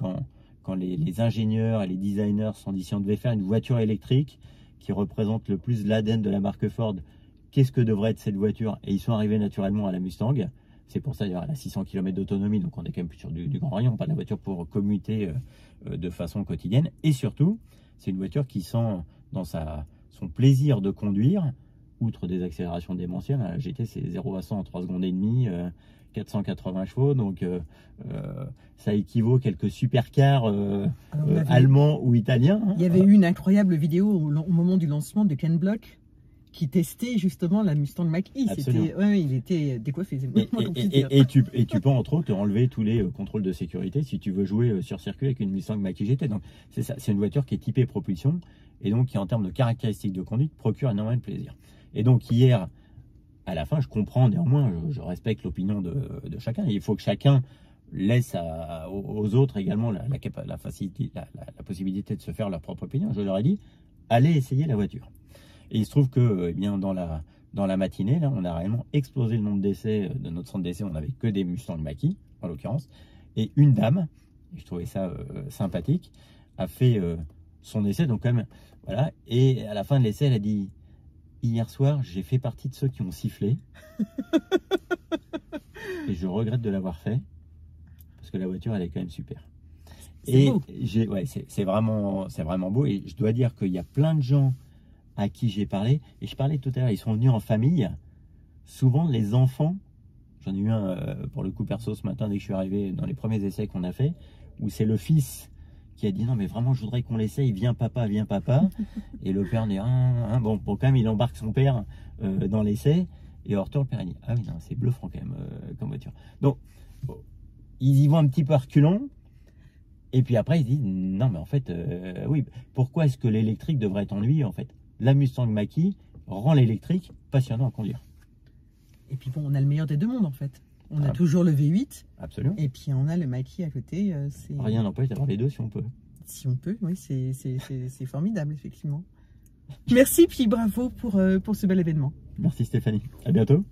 les ingénieurs et les designers se sont dit si on devait faire une voiture électrique qui représente le plus l'ADN de la marque Ford, qu'est-ce que devrait être cette voiture? Et ils sont arrivés naturellement à la Mustang. C'est pour ça d'ailleurs elle a 600 km d'autonomie, donc on est quand même plus sur du grand rayon, pas de la voiture pour commuter de façon quotidienne. Et surtout, c'est une voiture qui sent dans son plaisir de conduire, outre des accélérations démentielles, la GT c'est 0 à 100 en 3 secondes et demie, 480 chevaux, donc ça équivaut à quelques supercars allemands ou italiens. Il y avait eu une incroyable vidéo au moment du lancement de Ken Block, qui testait justement la Mustang Mach-E. Il était décoiffé. Et tu peux entre autres enlever tous les contrôles de sécurité si tu veux jouer sur circuit avec une Mustang Mach-E GT. Donc c'est ça, c'est une voiture qui est typée propulsion et donc qui en termes de caractéristiques de conduite procure énormément de plaisir. Et donc hier, à la fin, je comprends néanmoins, je respecte l'opinion de chacun. Il faut que chacun laisse aux autres également la possibilité de se faire leur propre opinion. Je leur ai dit, allez essayer la voiture. Et il se trouve que eh bien, dans la matinée, là, on a réellement explosé le nombre d'essais de notre centre d'essai. On n'avait que des Mustang Mach-E, en l'occurrence. Et une dame, je trouvais ça sympathique, a fait son essai. Donc quand même, voilà. Et à la fin de l'essai, elle a dit, hier soir, j'ai fait partie de ceux qui ont sifflé. Et je regrette de l'avoir fait. Parce que la voiture, elle est quand même super. Et c'est vraiment beau. Et je dois dire qu'il y a plein de gens à qui j'ai parlé, et je parlais tout à l'heure, ils sont venus en famille. Souvent les enfants, j'en ai eu un pour le coup perso ce matin dès que je suis arrivé dans les premiers essais qu'on a fait, où c'est le fils qui a dit non mais vraiment je voudrais qu'on l'essaye, viens papa, et le père dit bon quand même il embarque son père dans l'essai, et hors-tour le Pérenni. Ah oui, non, c'est bluffant quand même comme voiture. Donc, ils y vont un petit peu reculant. Et puis après, ils disent, non, mais en fait, oui, pourquoi est-ce que l'électrique devrait être ennuyeux, en fait? La Mustang Mach-E rend l'électrique passionnant à conduire. Et puis bon, on a le meilleur des deux mondes, en fait. On a toujours le V8. Absolument. Et puis on a le Mach-E à côté. Rien n'empêche d'avoir les deux si on peut. Si on peut, oui, c'est formidable, effectivement. Merci, puis bravo pour ce bel événement. Merci Stéphanie. À bientôt.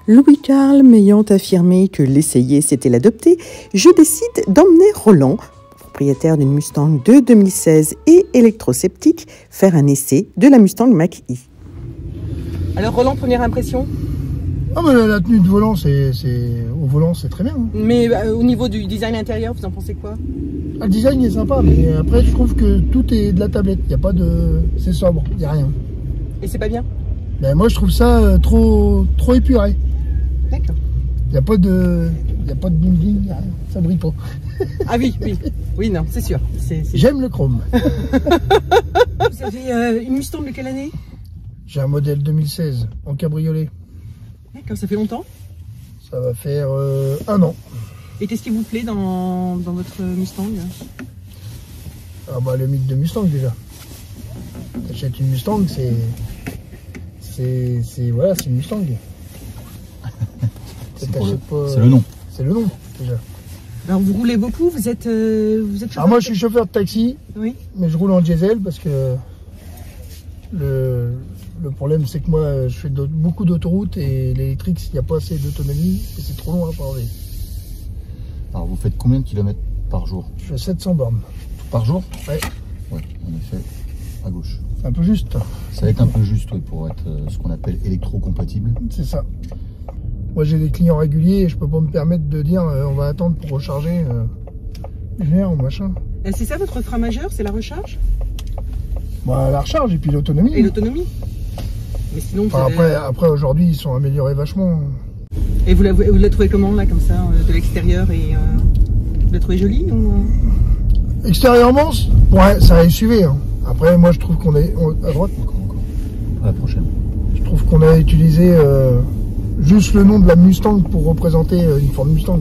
Louis Carl m'ayant affirmé que l'essayer c'était l'adopter, je décide d'emmener Roland, propriétaire d'une Mustang de 2016 et électrosceptique, faire un essai de la Mustang Mach-E. Alors Roland, première impression? Ah bah la tenue de volant, au volant c'est très bien. Hein. Mais au niveau du design intérieur, vous en pensez quoi? Le design est sympa, mais après je trouve que tout est de la tablette. Il y a pas de, c'est sobre, il y a rien. Et c'est pas bien? Ben moi je trouve ça trop épuré. D'accord. Il n'y a pas de bling bling, ça brille pas. Ah oui, oui, non, c'est sûr. J'aime le chrome. Vous avez une Mustang de quelle année? J'ai un modèle 2016 en cabriolet. D'accord, ça fait longtemps? Ça va faire 1 an. Et qu'est-ce qui vous plaît dans votre Mustang? Ah bah le mythe de Mustang déjà. T'achètes une Mustang, c'est une Mustang. C'est le nom. C'est le nom déjà. Alors vous roulez beaucoup, vous êtes Alors moi je suis chauffeur de taxi, oui. Mais je roule en diesel parce que le problème c'est que moi je fais beaucoup d'autoroutes et l'électrique s'il n'y a pas assez d'autonomie, c'est trop long à parler. Alors vous faites combien de kilomètres par jour? Je fais 700 bornes. Par jour? Ouais. Ouais, en effet, à gauche. C'est un peu juste. Ça va être un peu juste oui, pour être ce qu'on appelle électro-compatible. C'est ça. Moi j'ai des clients réguliers et je peux pas me permettre de dire on va attendre pour recharger une heure ou machin. C'est ça votre frein majeur, c'est la recharge? Bah, la recharge et puis l'autonomie. Et l'autonomie. Mais sinon, enfin, après aujourd'hui ils sont améliorés vachement. Et vous la trouvez comment là, comme ça, de l'extérieur et vous la trouvez jolie ou... Extérieurement, ouais, ça a SUV. Hein. Après moi je trouve qu'on est à droite. Encore. À la prochaine. Je trouve qu'on a utilisé juste le nom de la Mustang pour représenter une Ford Mustang.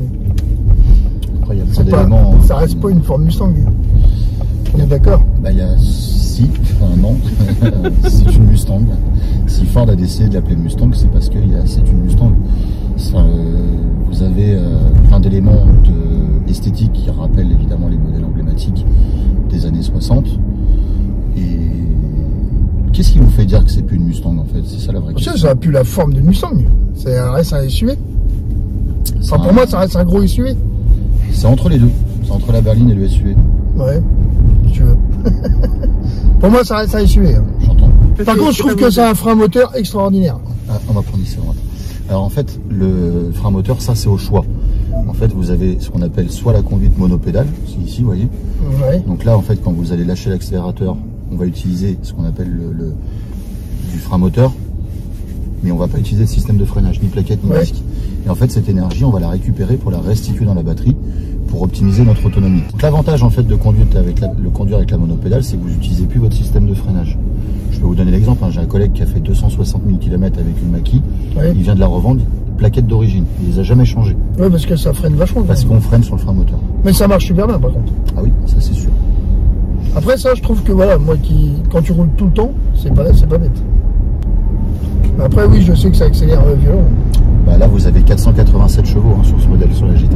Après, il y a plein d'éléments. Ça reste pas une Ford Mustang. On est d'accord? Bah, il y a non, c'est une Mustang. Si Ford a décidé de l'appeler Mustang, c'est parce que c'est une Mustang. Vous avez plein d'éléments esthétiques qui rappellent évidemment les modèles emblématiques des années 60. Et qu'est-ce qui vous fait dire que c'est plus une Mustang en fait? C'est ça la vraie question. Ça a plus la forme d'une Mustang. Ça reste un SUV. Enfin, pour moi, ça reste un gros SUV. C'est entre les deux. C'est entre la berline et le SUV. Ouais, si tu veux. Pour moi, ça reste un SUV. Hein. J'entends. Par contre, je trouve que c'est un frein moteur extraordinaire. Ah, on va prendre ici. Alors en fait, le frein moteur, ça c'est au choix. En fait, vous avez ce qu'on appelle soit la conduite monopédale, c'est ici, vous voyez. Ouais. Donc là, en fait, quand vous allez lâcher l'accélérateur, on va utiliser ce qu'on appelle du frein moteur, mais on va pas utiliser le système de freinage, ni plaquette, ni disque. Et en fait, cette énergie, on va la récupérer pour la restituer dans la batterie, pour optimiser notre autonomie. L'avantage en fait de conduire avec la monopédale, c'est que vous n'utilisez plus votre système de freinage. Je peux vous donner l'exemple, hein. J'ai un collègue qui a fait 260 000 km avec une Mach-E, ouais. Il vient de la revendre, plaquette d'origine, il les a jamais changées. Oui, parce que ça freine vachement. Parce qu'on freine sur le frein moteur. Mais ça marche super bien par contre. Ah oui, ça c'est sûr. Après ça, je trouve que voilà, moi quand tu roules tout le temps, c'est pas bête. Après oui, je sais que ça accélère violent. Bah là vous avez 487 chevaux hein, sur ce modèle, sur la GT.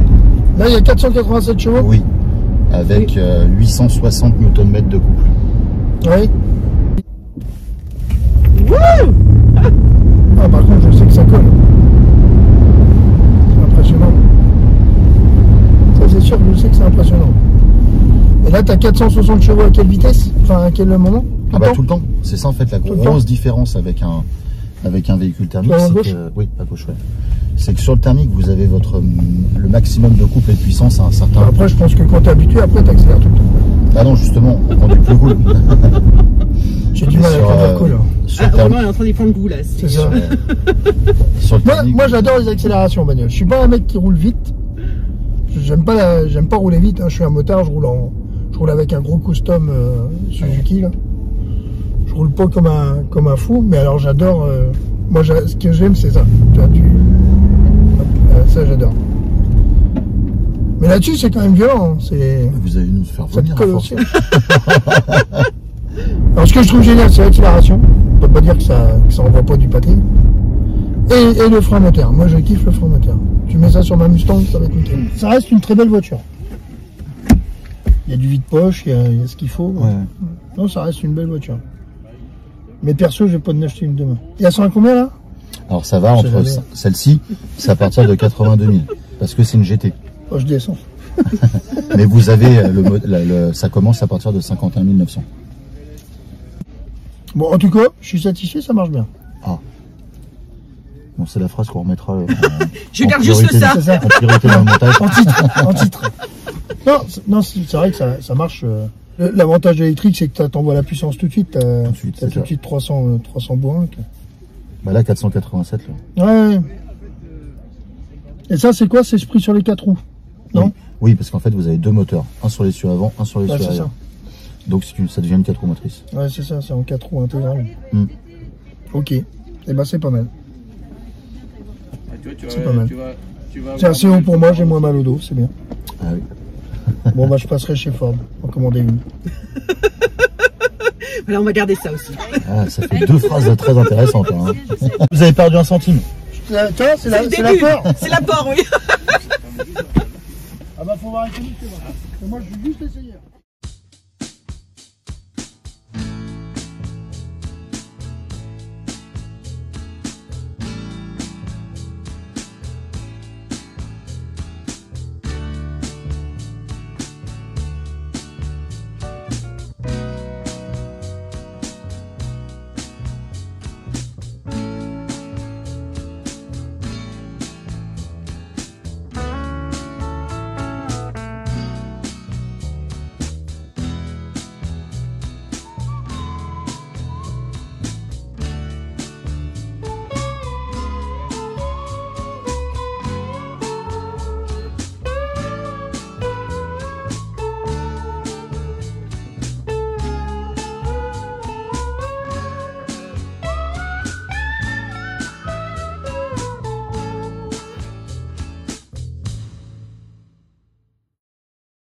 Là il y a 487 chevaux. Oui, avec 860 Nm de couple. Oui. Wouh! Ah par contre je sais que ça colle. C'est impressionnant. Ça c'est sûr, je sais que c'est impressionnant. Et là tu as 460 chevaux à quelle vitesse? Enfin à quel moment? Ah bah tout le temps. C'est ça en fait la grosse différence avec un véhicule thermique. Oui, à gauche, ouais. C'est que sur le thermique, vous avez le maximum de couple et de puissance à un certain... Après, je pense que quand tu es habitué, après, tu accélères tout le temps. Ah non, justement, on conduit plus cool. J'ai du mal à faire cool. Romain est en train d'y prendre goût, là. C'est ça. Moi, j'adore les accélérations en bagnole. Je suis pas un mec qui roule vite. J'aime pas rouler vite. Hein. Je suis un motard, je roule avec un gros custom Suzuki, là. Je roule pas comme un fou, mais alors j'adore. Moi, ce que j'aime, c'est ça. Tu vois, ça, j'adore. Mais là-dessus, c'est quand même violent. Hein. Vous allez nous faire vomir à force. Alors, ce que je trouve génial, c'est l'accélération. On peut pas dire que ça envoie pas du pâté. Et le frein moteur. Moi, je kiffe le frein moteur. Tu mets ça sur ma Mustang, ça va être nickel. Ça reste une très belle voiture. Il y a du vide-poche, il y a ce qu'il faut. Ouais. Non, ça reste une belle voiture. Mais perso, je vais pas en acheter une demain. Et elles sont à combien là? Alors ça va entre celle-ci, c'est à partir de 82 000. Parce que c'est une GT. Oh, je descends. Mais vous avez ça commence à partir de 51 900. Bon, en tout cas, je suis satisfait, ça marche bien. Ah. Bon, c'est la phrase qu'on remettra. Je garde juste ça. En priorité dans le montage. En titre. Non, c'est vrai que ça marche. L'avantage de l'électrique, c'est que tu envoies la puissance tout de suite. Tu as tout de suite 300 bourrins. Bah là, 487 là. Ouais. Et ça, c'est quoi? C'est ce prix sur les 4 roues? Non? Oui, parce qu'en fait, vous avez deux moteurs. Un sur les cieux avant, un sur les cieux arrière. Donc ça devient une 4 roues motrices. Ouais, c'est ça, c'est en 4 roues intégrales. Ok. Et ben c'est pas mal. C'est pas mal. C'est assez haut pour moi, j'ai moins mal au dos, c'est bien. Ah oui. Bon bah je passerai chez Ford, en commander une. Voilà, on va garder ça aussi. Ah, ça fait deux phrases très intéressantes. Hein. Vous avez perdu un centime. C'est l'apport. C'est l'apport, oui. Ah bah faut voir avec lui, c'est vrai. Moi je vais juste essayer.